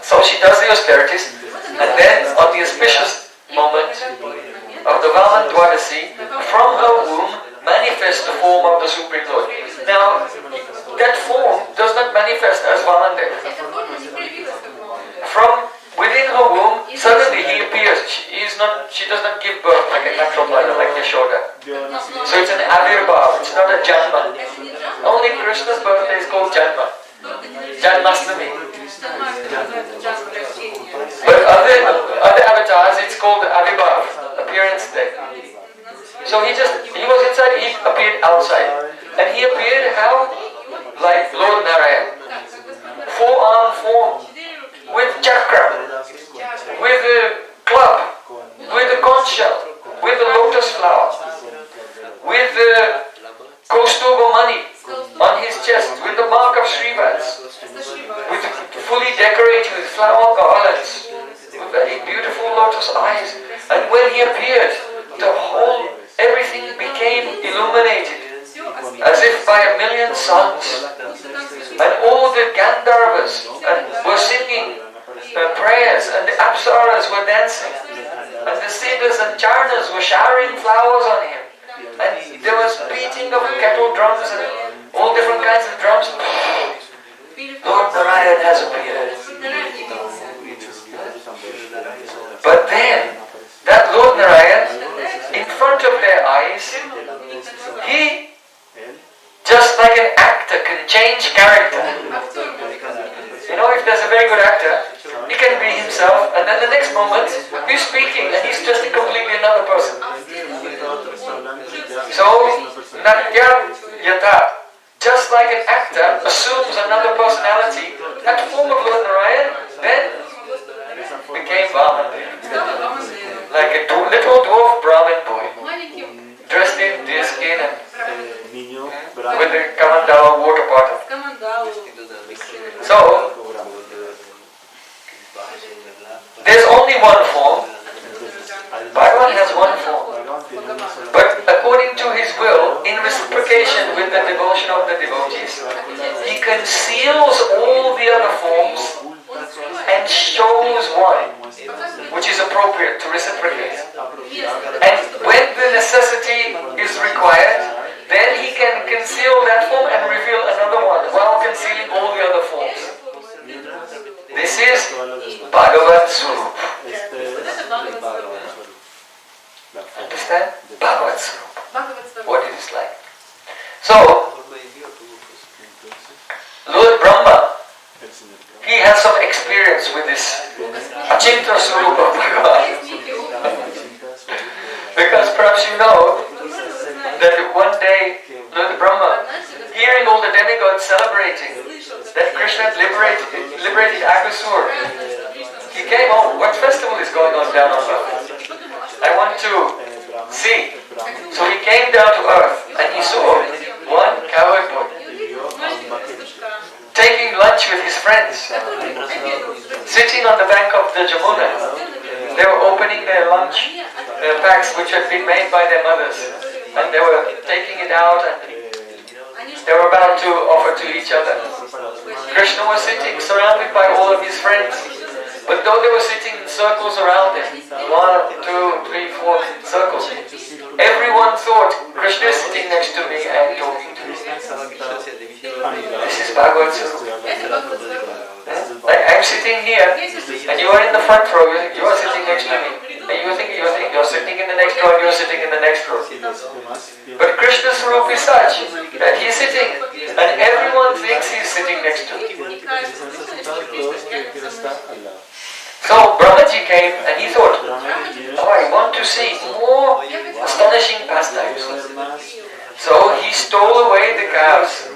[SPEAKER 1] So she does the austerities, and then on the auspicious moment of the Vaman Dwadasi, from her womb manifests the form of the Supreme Lord. Now, that form does not manifest as Vamandev. From within her womb, suddenly he appears. She does not give birth like a natural mother, like Yashoda. So it's an Avirbhav, it's not a Janma. Only Krishna's birthday is called Janma. Janmastami. But other avatars, it's called Avirbhav, appearance day. So he was inside, he appeared outside. And he appeared how? Like Lord Narayan. Four-arm form, with chakra, with a club, with a conch shell, with a lotus flower, with the Kaustuba money on his chest, with the mark of Srivas, with fully decorated with flower garlands, with very beautiful lotus eyes. And when he appeared, everything became illuminated, as if by a million suns. And all the Gandharvas were singing prayers, and the Apsaras were dancing, and the Siddhas and Charnas were showering flowers on him. And there was beating of kettle drums and all different kinds of drums. Lord Narayan has appeared. But then, that Lord Narayan, in front of their eyes, he, just like an actor, can change character. You know, if there's a very good actor, he can be himself, and then the next moment, he's speaking, and he's just completely another person. So, Natya Yata, just like an actor assumes another personality, that form of Lord Narayan then became Vamandev. Like a little dwarf Brahmin boy, dressed in deerskin and with the Kamandala water bottle. So, there's only one form. Bhagavan has one form. But according to his will, in reciprocation with the devotion of the devotees, he conceals all the other forms and shows one, which is appropriate to reciprocate. And when the necessity is required, then he can conceal that form and reveal another one while concealing all the other forms. This is Bhagavat Swarup. Understand? Bhagavat Swarup. What it is like. So, Lord Brahma, he has some experience with this Achinta Swarup of Bhagavan. Because perhaps you know that one day Lord Brahma, hearing all the demigods celebrating that Krishna had liberated Aghasur, he came home. What festival is going on down on earth? I want to see. So he came down to earth and he saw one cowherd boy taking lunch with his friends, sitting on the bank of the Jamuna. They were opening their lunch packs which had been made by their mothers, and they were taking it out and they were about to offer to each other. Krishna was sitting surrounded by all of his friends, but though they were sitting in circles around him, 1, 2, 3, 4 circles, everyone thought Krishna is sitting next to me and talking to me. This is Bhagavad Gita. Like I'm sitting here, and you are in the front row. You are sitting next to me, and you think you're sitting in the next row, and you're sitting in the next row. But Krishna's Swarup is such that he's sitting, and everyone thinks he's sitting next to me. So Brahmaji came, and he thought, "Oh, I want to see more astonishing pastimes." So he stole away the cows.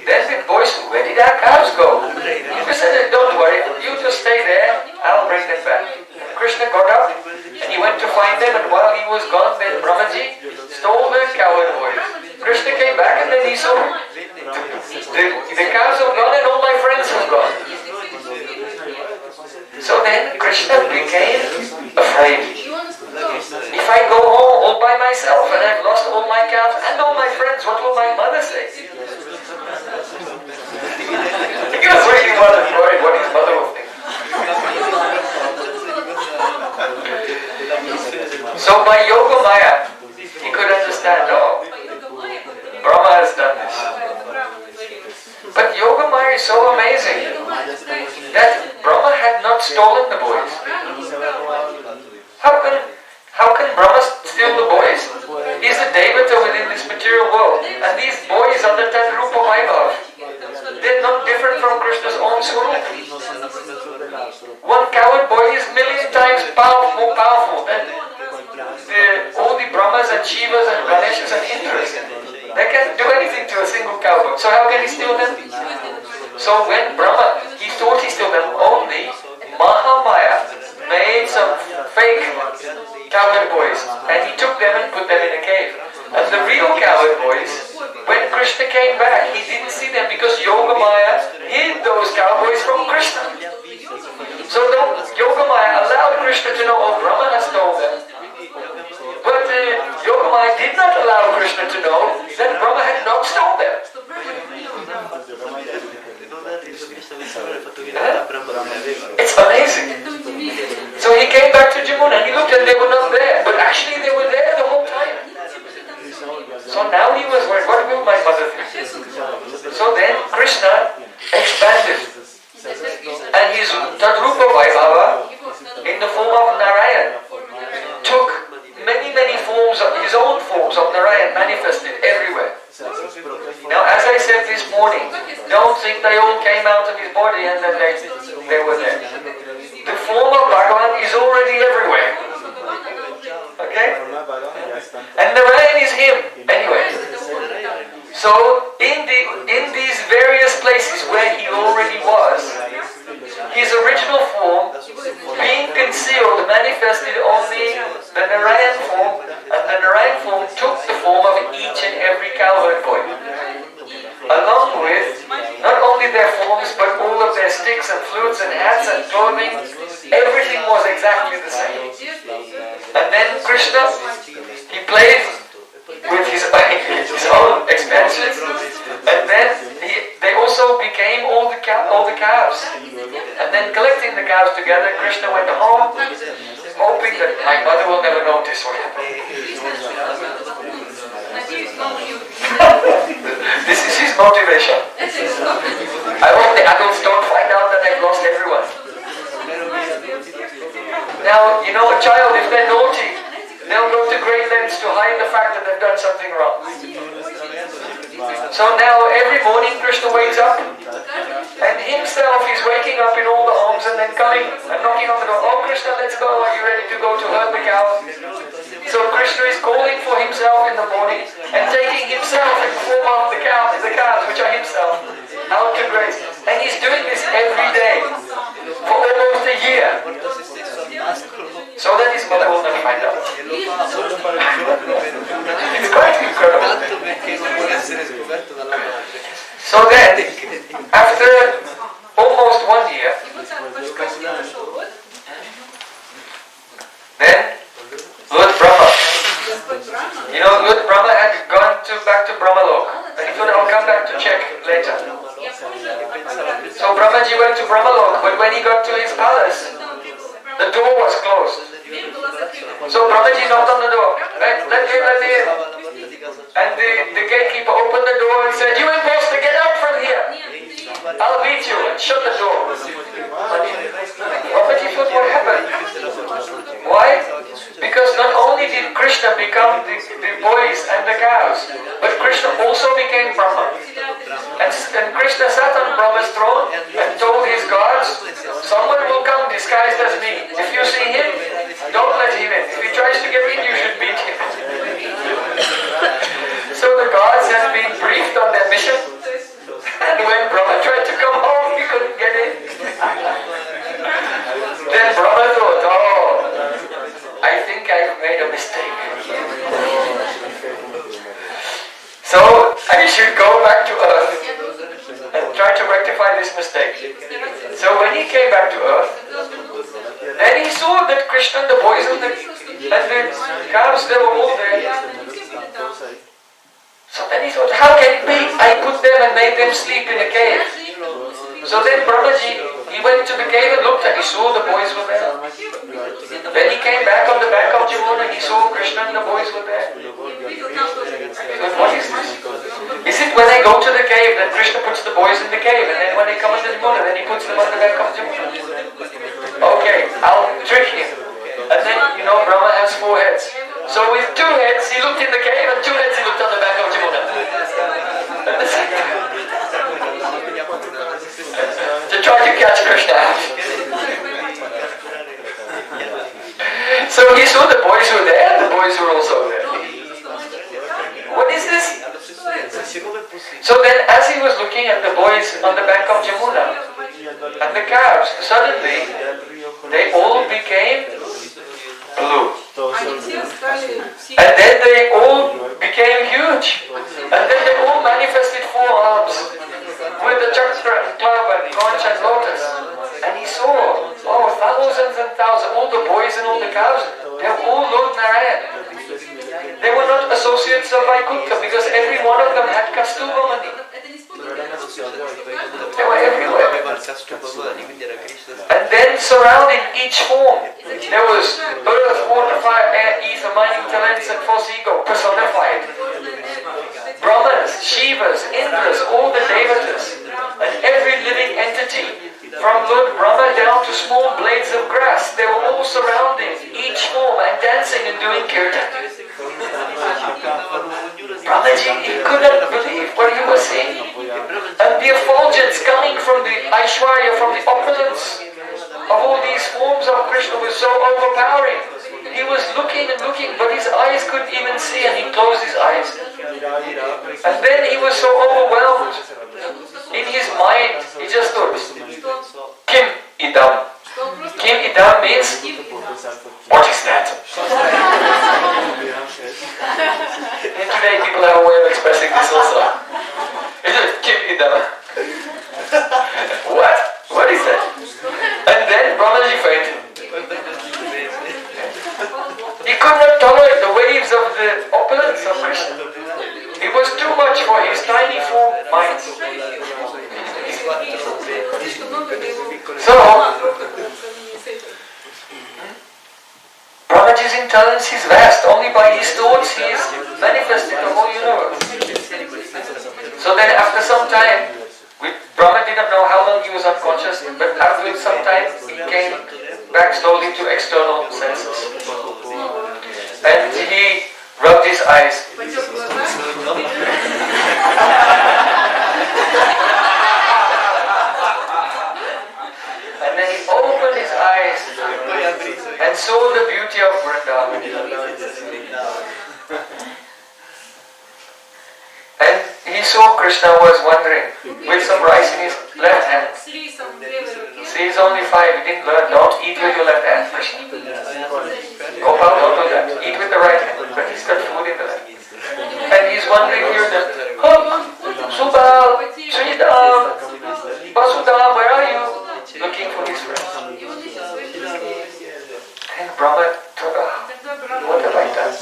[SPEAKER 1] Then the boys, where did our cows go? He said, "Don't worry, you just stay there, I'll bring them back." Krishna got up and he went to find them, and while he was gone, then Brahmaji stole the cowherd boys. Krishna came back and then he saw the is so amazing that Brahma had not stolen the boys. How can Brahma steal the boys? He's a Devata within this material world. And these boys are the Tadrupa Vaibhav. They're not different from Krishna's own Swarup. One coward boy is million times more powerful than all the Brahmas and Jivas and Ganeshas and Indras. They can't do anything to a single cowboy. So how can he steal them? So when Brahma, he thought he stole them, only Mahamaya made some fake cowherd boys and he took them and put them in a cave. And the real cowherd boys, when Krishna came back, he didn't see them because Yogamaya hid those cowboys from Krishna. So Yogamaya allowed Krishna to know, oh, Brahma has stole them. But Yogamaya did not allow Krishna to know that Brahma had not stolen them. It's amazing. So he came back to Jamuna and he looked and they were not there. But actually they were there the whole time. So now he was worried, what will my mother think? So then Krishna expanded. And his Tadrupa Vaibhava, in the form of Narayan, took many forms, his own forms of Narayan manifested everywhere. Now, as I said this morning, don't think they all came out of his body and then they were there. The form of Bhagavan is already everywhere. Okay? And Narayan is him. Anyway. So, in these various places where he already was, his original form, being concealed, manifested only the Narayan form, and the Narayan form took the form of each and every cowherd boy. Along with not only their forms, but all of their sticks and flutes and hats and clothing, everything was exactly the same. And then Krishna, he played with his own expansions, and then they also became all the calves. And then collecting the calves together, Krishna went home, hoping that my mother will never notice what happened. This is his motivation. I hope the adults don't find out that I've lost everyone. Now, you know, a child, if they're naughty, they'll go to great lengths to hide the fact that they've done something wrong. So now, every morning, Krishna wakes up, and himself is waking up in all the homes and then coming and knocking on the door. Oh, Krishna, let's go. Are you ready to go to herd the cows? So Krishna is calling for himself in the morning and taking himself in the form of the cows, which are himself, out to graze. And he's doing this every day for almost a year. So that his mother will never find out. It's quite incredible. So then, after almost 1 year, then Lord Brahma, you know, Lord Brahma had gone back to Brahmalok, and he thought, I'll come back to check later. So Brahmaji went to Brahmalok, but when he got to his palace, the door was closed. So Brahmaji knocked on the door. Let me in. And the gatekeeper opened the door and said, you imposter, get out from here. I'll beat you, and shut the door. Brahmaji thought, what happened? Why? Because not only did Krishna become the boys and the cows, but Krishna also became Brahma. And Krishna sat on Brahma's throne and told his gods, someone will come disguised as me. If you see him, don't let him in. If he tries to get in, you should beat him. So the gods had been briefed on their mission, and when Brahma tried to come home, he couldn't get in. Then Brahma thought, oh, I think I've made a mistake. So I should go back to earth and try to rectify this mistake. So when he came back to earth, then he saw that Krishna, the boys and the calves, they were all there. So then he thought, how can it be? I put them and made them sleep in a cave. So then Brahmaji, he went to the cave and looked and he saw the boys were there. Then he came back on the bank of Jamuna and he saw Krishna and the boys were there. But what is this? Is it when I go to the cave that Krishna puts the boys in the cave, and then when was looking at the boys on the bank of Jamuna and the calves. Suddenly, they all became blue. And then they all became huge. And then they all manifested 4 arms with the chakra and club and conch and lotus. And he saw, thousands and thousands, all the boys and all the cows, they are all Lord Narayan. They were not associates of Vaikuntha because every one of them had Kastuva money. They were everywhere. And then surrounding each form, there was earth, water, fire, air, ether, mining talents and false ego personified. Brahmas, Shivas, Indras, all the Devatas, and every living entity, from Lord Brahma down to small blades of grass, they were all surrounding each form and dancing and doing kirtan. Brahmaji, he couldn't believe what he was seeing. And the effulgence coming from the Aishwarya, from the opulence of all these forms of Krishna was so overpowering. He was looking and looking, but his eyes couldn't even see, and he closed his eyes. And then he was so overwhelmed. In his mind, he just thought, Kim idam. Kim idam means, what is that? And today people have a way of expressing this also. It's just, Kim idam. What? What is that? And then Brahmaji fainted. He could not tolerate the waves of the opulence of Krishna. It was too much for his tiny form mind. So, Brahmaji's intelligence is vast. Only by his thoughts he is manifested the whole universe. So then after some time, Brahma did not know how long he was unconscious, but after some time he came back slowly to external senses. And he rubbed his eyes. And then he opened his eyes and saw the beauty of Vrindavan. And he saw Krishna was wandering with some rice in his left hand. See, he's only 5, he didn't learn. Don't eat with your left hand, Krishna. Gopal, don't do that. Eat with the right hand, but he's got food in the left. And he's wondering here that, Subal, Sridham, Vasudham, where are you? Looking for his friends. And Brahma thought, what have I done?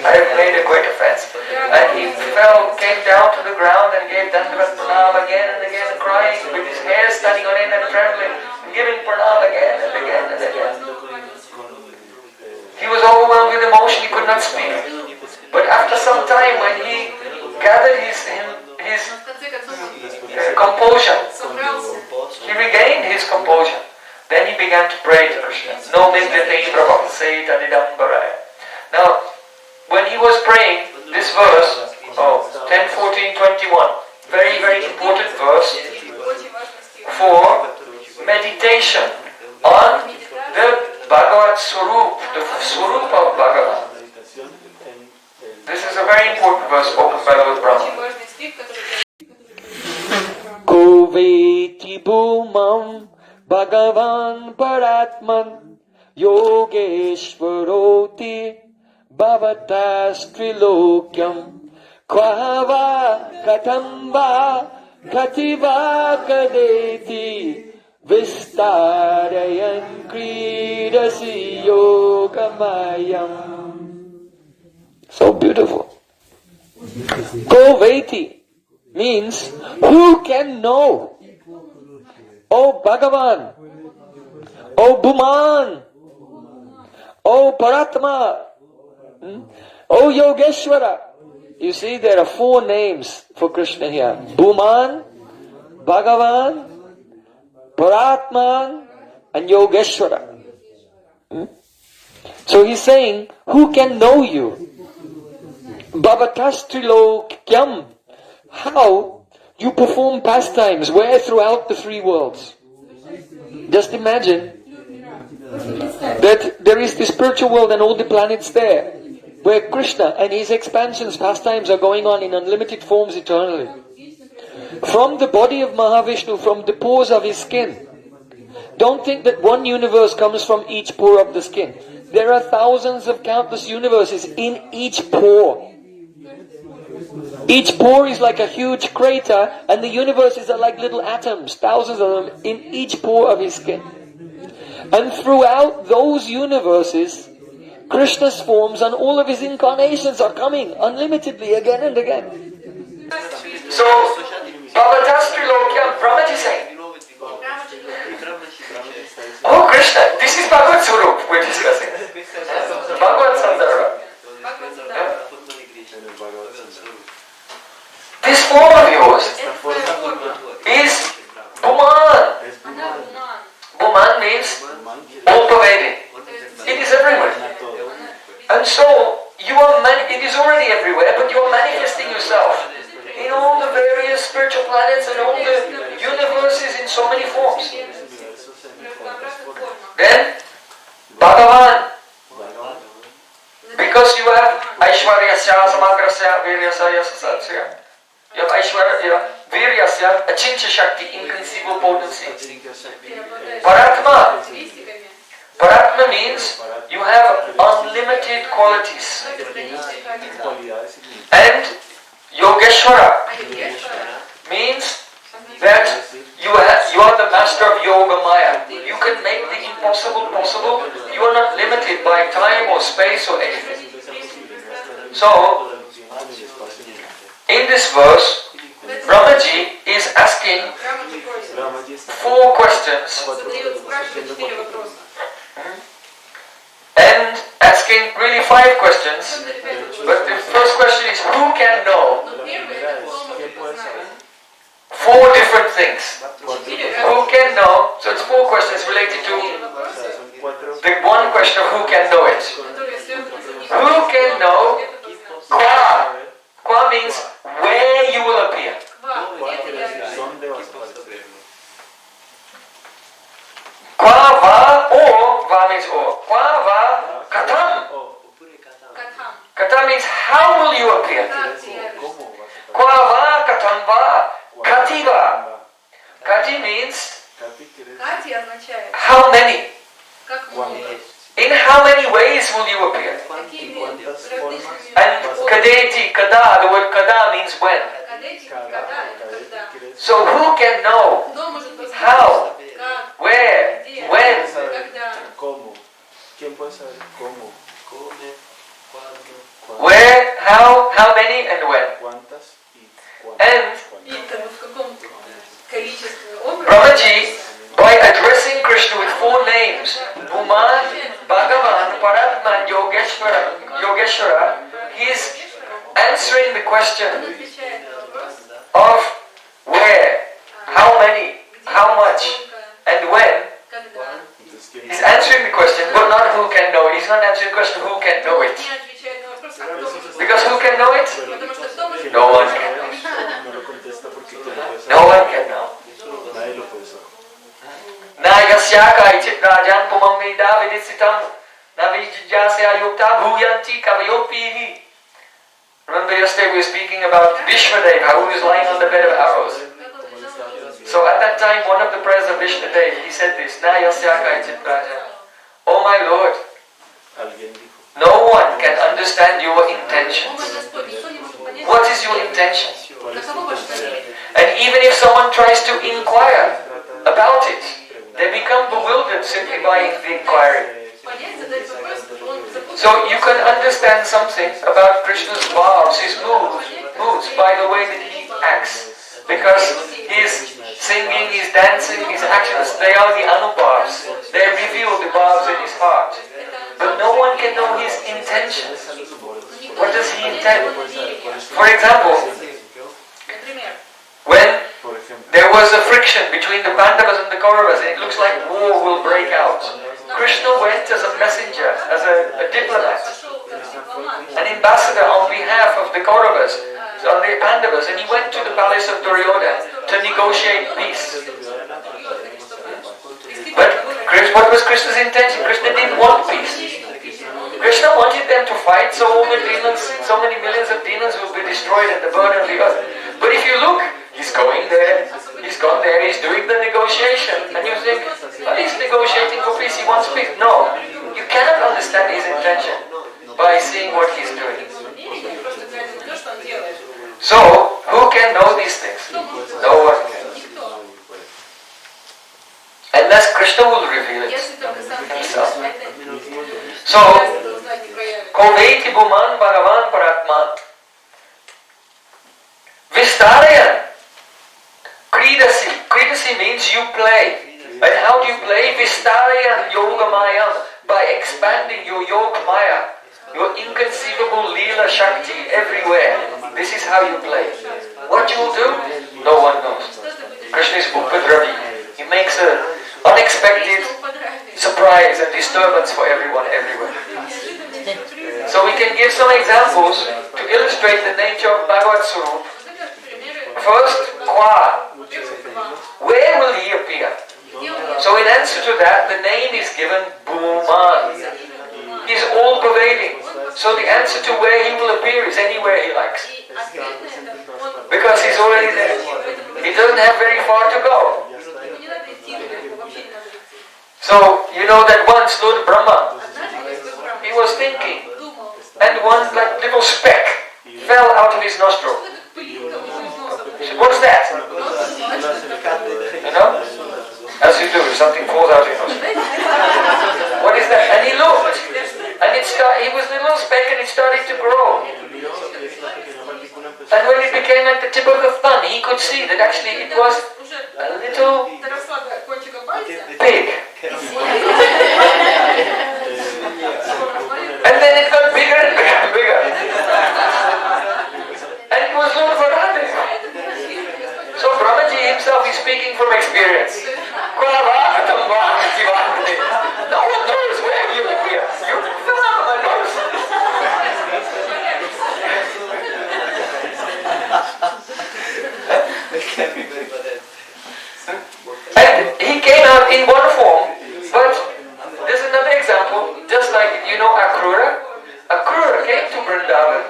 [SPEAKER 1] I have made a great offense. And he came down to the ground and gave Dandavat Pranam again and again, crying with his hair standing on end and trembling, and giving Pranam again and again and again. He was overwhelmed with emotion, he could not speak. But after some time, when he gathered his composure, he regained his composure. Then he began to pray to Krishna. No midyate prabhakse tadidambaraya. Now, when he was praying, this verse, 10, 14, 21, very, very important verse for meditation on the Bhagavat Swarup, the Swarup of Bhagavan. This is a very important verse spoken by Lord Brahma. Koveti bhumam Bhagavan Paratman Yogeshvaroti Bhavatas Trilokyam Kvahava Katamba Kativa Kadeti Vistarayan Kridasi Yogamayam. So beautiful. Koveti means who can know? Oh Bhagavan, oh Bhuman, oh Paratma, oh Yogeshwara. You see, there are 4 names for Krishna here. Bhuman, Bhagavan, Paratman, and Yogeshwara. So he's saying, who can know you? Bhavatas Trilokyam. How you perform pastimes where throughout the 3 worlds. Just imagine that there is the spiritual world and all the planets there, where Krishna and his expansions, pastimes are going on in unlimited forms eternally. from the body of Mahavishnu, from the pores of his skin. Don't think that one universe comes from each pore of the skin. There are thousands of countless universes in each pore. Each pore is like a huge crater, and the universes are like little atoms, thousands of them in each pore of his skin. And throughout those universes, Krishna's forms and all of his incarnations are coming unlimitedly again and again. So, Bhavatasrilokya Brahmaji saying, oh Krishna, this is Bhagavad Swarup we're discussing. Bhagavad Sandarbhas. This form of yours is Bhuman. Bhuman means all pervading. It is everywhere. And so, it is already everywhere, but you are manifesting yourself in all the various spiritual planets and all the universes in so many forms. Then, Bhagavan, because you have Aishwaryasya, Samagrasya, Viryasya, Yasasya. You have Aishwarya, Viryasya, Achintya Shakti, inconceivable potency. Paratma. Paratma means you have unlimited qualities. And Yogeshwara means that you are the master of Yoga Maya. You can make the impossible possible. You are not limited by time or space or anything. So, in this verse, Brahmaji is asking 4 questions and asking really 5 questions. But the first question is, who can know 4 different things? Who can know? So it's 4 questions related to the one question of who can know it. Who can know Kwa? Kwa means where you will appear. Kwa va or, va means or. Kwa va katam. Katam means how will you appear? Kwa va katam va kati va. Kati means how many? In how many ways will you appear? And kadeti, kada, the word kada means when. So who can know? How? Where? When? Where? How many and when? And Brahmaji, by addressing Krishna with 4 names, Bhuman, Bhagavan, Paratman, Yogeshwara, he is answering the question of where, how many, how much, and when. He's answering the question, but not who can know it. He's not answering the question, who can know it. Because who can know it? No one can know. No one can know. Na yasyaka ichit rajan pumamida vidisitam na vijjasya yukta bhuyanti kavayopihi. Remember yesterday we were speaking about Vishwadev, how he was lying on the bed of arrows. So at that time, one of the prayers of Vishwadev, he said this, Na yasyaka ichit rajan. Oh my Lord, no one can understand your intentions. What is your intention? And even if someone tries to inquire about it, they become bewildered simply by the inquiry. So you can understand something about Krishna's bhavs, his moods, by the way that he acts. Because his singing, his dancing, his actions, they are the anubhavs. They reveal the bhavs in his heart. But no one can know his intentions. What does he intend? For example, when there was a friction between the Pandavas and the Kauravas, and it looks like war will break out, Krishna went as a messenger, as a diplomat, an ambassador on behalf of the Kauravas, on the Pandavas, and he went to the palace of Duryodhana to negotiate peace. But what was Krishna's intention? Krishna didn't want peace. Krishna wanted them to fight so all the demons, so many millions of demons will be destroyed and the burden of the earth. But if you look, He's going there, he's gone there, he's doing the negotiation. And you think, well, he's negotiating for peace, he wants peace. No, you cannot understand his intention by seeing what he's doing. So, who can know these things? No one can. Unless Krishna will reveal it himself. So, Koveti Bhuman Bhagavan Paratman Vistarayan Kridasi. Kridasi means you play. And how do you play? Vistarayan Yogamayam. By expanding your Yoga Maya, your inconceivable Leela Shakti everywhere. This is how you play. What you will do? No one knows. Krishna is Upadravi. He makes an unexpected surprise and disturbance for everyone everywhere. So we can give some examples to illustrate the nature of Bhagavad Swarup. First, Kwa. Where will he appear? So in answer to that, the name is given Bhuman. He's all-pervading. So the answer to where he will appear is anywhere he likes. Because he's already there. He doesn't have very far to go. So, you know that once Lord Brahma, he was thinking, and one like little speck fell out of his nostril. He said, what's that? You know? As you do, if something falls out of your nostril. What is that? And he looked, and he was a little speck and it started to grow. And when it became like the tip of the thumb, he could see that actually it was a little pig. And then it got bigger and bigger and bigger. And it was Lord Varade. So Brahmaji himself is speaking from experience. No one knows where you appear. You fell out of my nose. And he came out in one form, but there's another example, just like, you know, Akrura. Akrura came to Vrindavan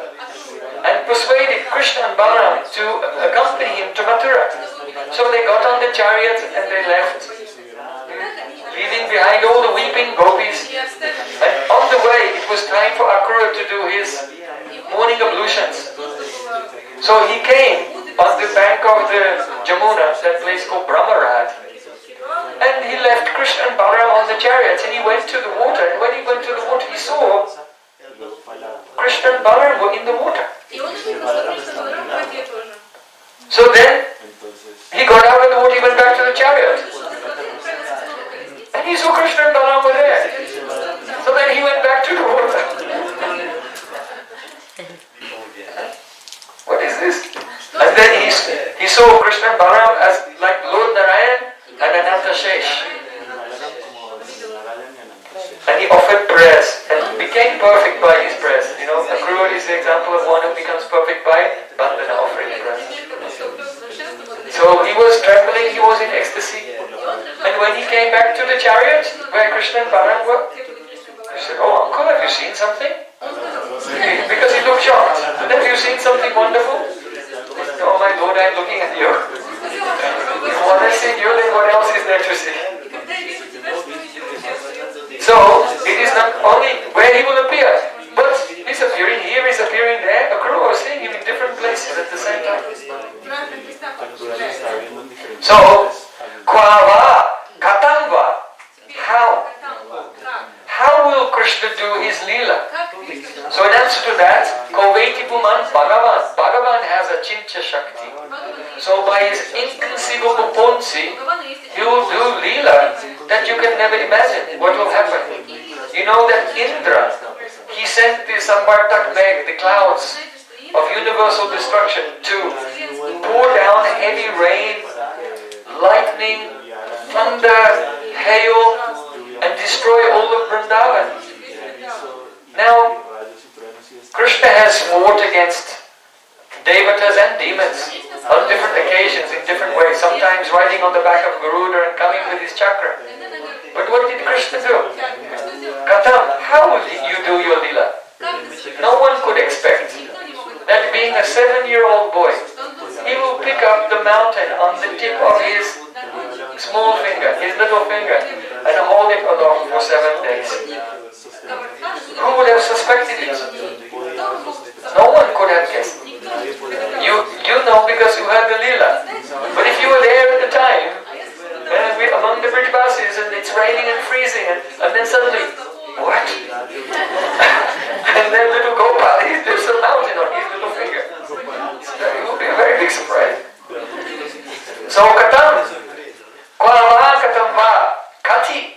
[SPEAKER 1] and persuaded Krishna and Balaram to accompany him to Mathura. So they got on the chariot and they left, leaving behind all the weeping gopis. And on the way, it was time for Akrura to do his morning ablutions. So he came on the bank of the Jamuna, that place called Brahmarad. And he left Krishna and Balaram on the chariots and he went to the water. And when he went to the water, he saw Krishna and Balaram were in the water. So then, he got out of the water, he went back to the chariot. And he saw Krishna and Balaram were there. So then he went back to the water. What is this? And then he saw Krishna and Balaram as like Lord Narayan and Ananta Shesh. And he offered prayers and became perfect by his prayers. You know, Akrura is the example of one who becomes perfect by Bandhana offering prayers. So he was trembling, he was in ecstasy. And when he came back to the chariot where Krishna and Balaram were, he said, oh uncle, have you seen something? Because he looked shocked. Have you seen something wonderful? Oh my Lord, I'm looking at you. If what I've seen you, then what else is there to see? So, it is not only where he will appear, but he's appearing here, he's appearing there. Akrura was seeing him in different places at the same time. So, Kvava, Katamba, how? How will Krishna do his Leela? So in answer to that, Koveti Bhuman Bhagavan. Bhagavan has a Chincha Shakti. So by his inconceivable potency, he will do Leela that you can never imagine what will happen. You know that Indra, he sent the Sambartak Meg, the clouds of universal destruction, to pour down heavy rain, lightning, thunder, hail, and destroy all of Vrindavan. Now, Krishna has fought against devatas and demons on different occasions, in different ways, sometimes riding on the back of Garuda and coming with his chakra. But what did Krishna do? Katam, how will you do your Leela? No one could expect that being a 7-year-old boy, he will pick up the mountain little finger and hold it aloft for 7 days. Who would have suspected it? No one could have guessed. You know because you heard the Leela. But if you were there at the time, we're among the Brijvasis and it's raining and freezing and then suddenly, what? And then little Gopal, there's a mountain on his little finger. It would be a very big surprise. So katam, kwava katam va, kati.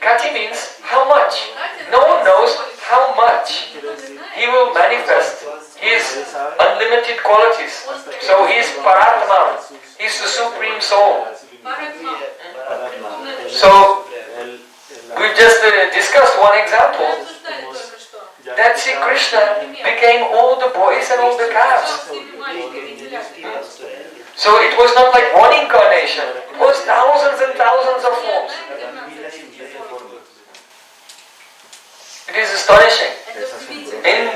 [SPEAKER 1] Kati means how much. No one knows how much he will manifest his unlimited qualities. So he is Paratma, he is the Supreme Soul. So we just discussed one example, that Sri Krishna became all the boys and all the calves. So it was not like one incarnation, it was thousands and thousands of forms. It is astonishing. In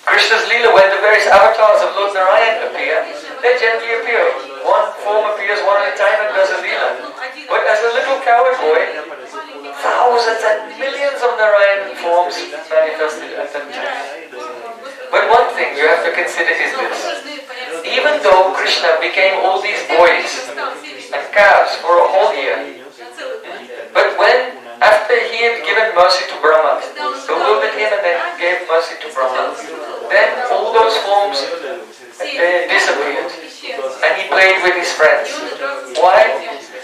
[SPEAKER 1] Krishna's Leela, when the various avatars of Lord Narayan appear, they gently appear. One form appears one at a time and does a Leela. But as a little coward boy, thousands and millions of Narayan forms manifested at that time. But one thing you have to consider is this. Even though Krishna became all these boys and calves for a whole year, but when after he had given mercy to Brahma, bewildered him and then gave mercy to Brahma, then all those forms disappeared and he played with his friends. Why?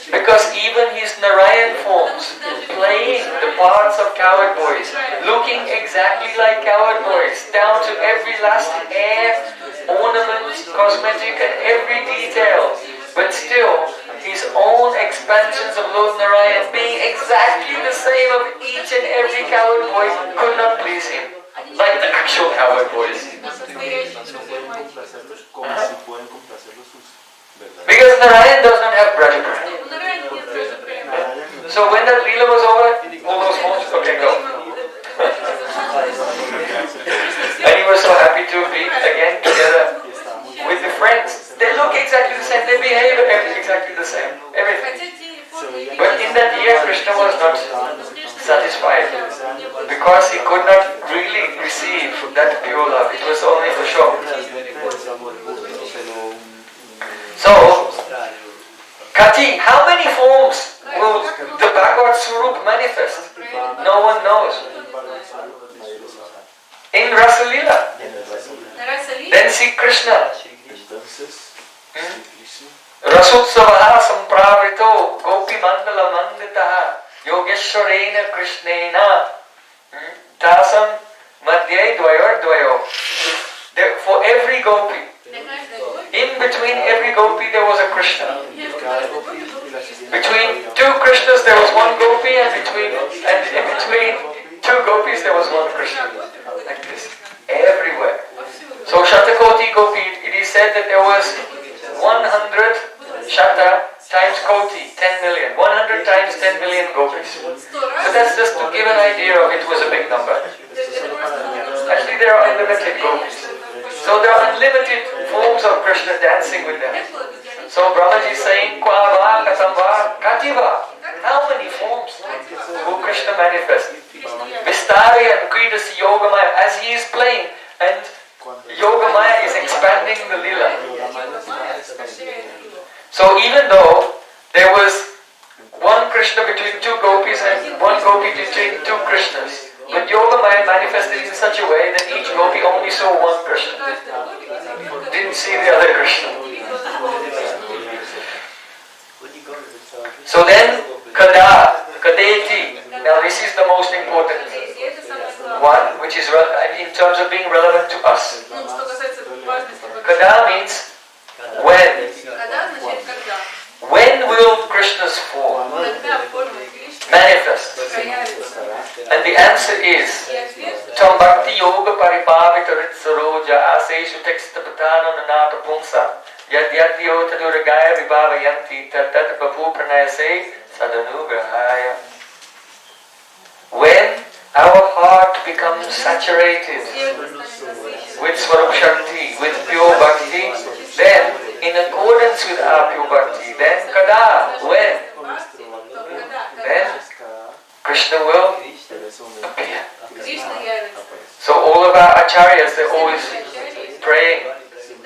[SPEAKER 1] Because even his Narayan forms, playing the parts of coward boys, looking exactly like coward boys, down to every last hair, ornament, cosmetic and every detail, but still his own expansions of Lord Narayan being exactly the same of each and every coward boy could not please him, like the actual coward boys. Because Narayan does not have Brajapura. So when that Leela was over, all those forms, okay, go. And he was so happy to be again together with the friends. They look exactly the same, they behave exactly the same, everything. But in that year, Krishna was not satisfied because he could not really receive that pure love. It was only for show. So, Kati, how many forms will the Bhagavad Swarup manifest? No one knows. In Rasa Leela, then see Krishna. Rasutsavaha sampravrito gopi mandala manditaha yogeshwarena krishnena tasam madhyai dvayor dvayo. For every gopi, in between every gopi there was a Krishna. Between two Krishnas there was one gopi, and in between two gopis there was one Krishna. Like this, everywhere. So Shatakoti gopi, it is said that there was 100 Shata times Koti, 10 million. 100 times 10 million gopis. But that's just to give an idea of it was a big number. Actually there are unlimited gopis. So there are unlimited forms of Krishna dancing with them. So Brahmaji is saying, Kwava, Katamba, Kativa. How many forms will Krishna manifest? Vistari and Kridasi Yogamaya, as he is playing, and Yogamaya is expanding the Leela. So even though there was one Krishna between two gopis and one gopi between two Krishnas, but Yogamaya manifested in such a way that each gopi only saw one Krishna, didn't see the other Krishna. So then, Kada, Kadeti. Now this is the most important one, which is in terms of being relevant to us. Kada means when. When will Krishna's form manifest? And the answer is Tam Bhakti Yoga Paripavita Ritsaroja Aseshu Tekstapatano Nanata Pumsa Yadyadyo Taduragaya Vibhavayanti Tatat Bapu Pranayase Sadanugrahaya. When our heart becomes saturated with Swarup Shakti, with pure Bhakti, then in accordance with our pure Bhakti, then Kada, when acharyas, they're always praying.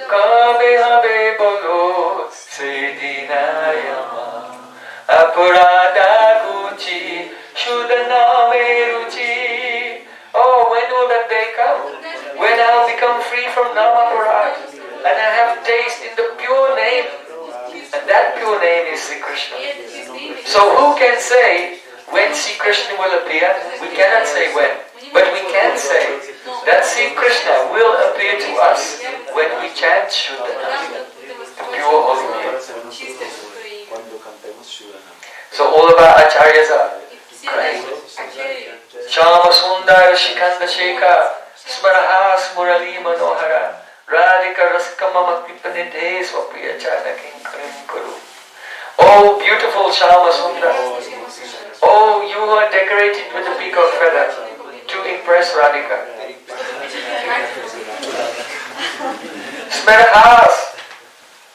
[SPEAKER 1] Kabe habe bolo se dinayama aparada guchi shudaname ruchi. Oh, when will that day come? When I'll become free from namaparad and I have taste in the pure name. And that pure name is Sri Krishna. So who can say when Sri Krishna will appear? We cannot say when. But we can say that Sri Krishna will appear to us when we chant Shuddhanam, the pure holy name. So all of our acharyas are crying. Shama Sundar Shikanda Sheka Smaraha Smurali Manohara Radhika Raskama Kripanidhe Swapriya Chanaking Karim Kuru. Oh beautiful Shama Sundar. Oh, you are decorated with the peacock feather to impress Radhika. Smarahas,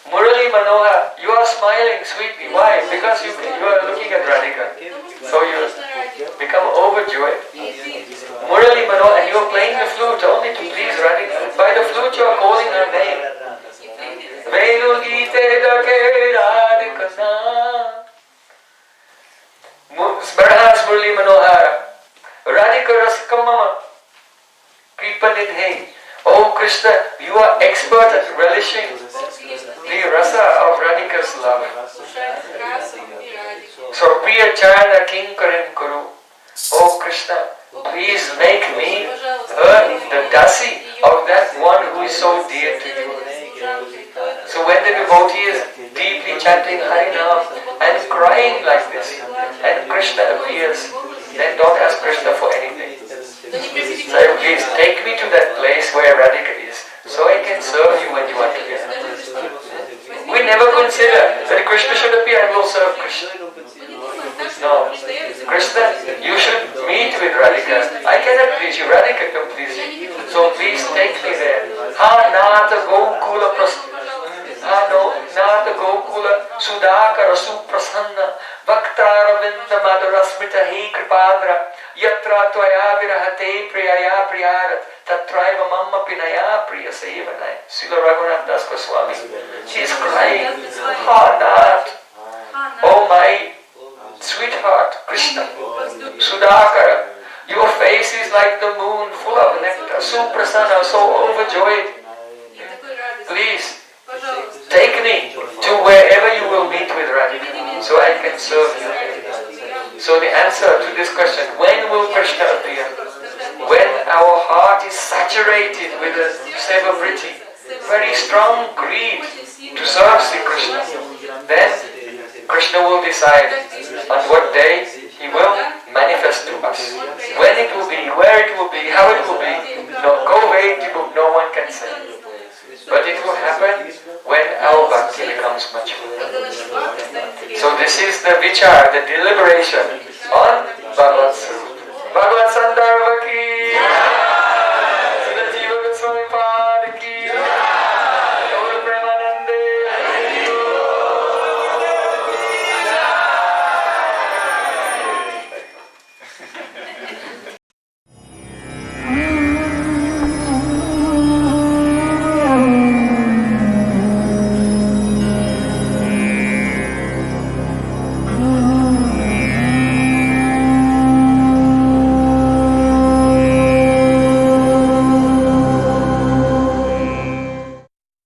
[SPEAKER 1] Murali Manoha, you are smiling sweetly. Why? Because you are looking at Radhika. So you become overjoyed. Murali Manoha, and you are playing the flute only to please Radhika. By the flute you are calling her name. Velu Gite Dake Radhika. Smarahas Murali Manohara. Radhika Raskamama Kripanidhe. Oh Krishna, you are expert at relishing the rasa of Radhika's love. So Priya Charana Kinkarim Kuru. Oh Krishna, please make me the dasi of that one who is so dear to you. So when the devotee is deeply chanting Harinam and crying like this, and Krishna appears, then don't ask Krishna for anything. So please take me to that place where Radhika is, so I can serve you when you are together. We never consider that Krishna should appear and will serve Krishna. No. Krishna, you should meet with Radhika. I cannot please you, Radhika can please you. So please take me there. Ha Nata Gokula Nata Gokula Sudakara Suprasanna Bhaktaravinda Madhurasmita He Kripadra Yatra Tvaya Virahate Priyaya Priyarat Tatraiva Mamma Pinaya Priya Sevanai. Srila Raghunath Das Goswami. She is crying. Ha Nat. Oh my sweetheart, Krishna, Sudakara, your face is like the moon, full of nectar, Suprasana, so overjoyed. Please, take me to wherever you will meet with Radhika, so I can serve you. So the answer to this question, when will Krishna appear? When our heart is saturated with a seva-vritti, very strong greed to serve Sri Krishna, then Krishna will decide on what day he will manifest to us. When it will be, where it will be, how it will be, no, go away, no one can say. But it will happen when our bhakti becomes mature. So this is the vichar, the deliberation on Bhagavad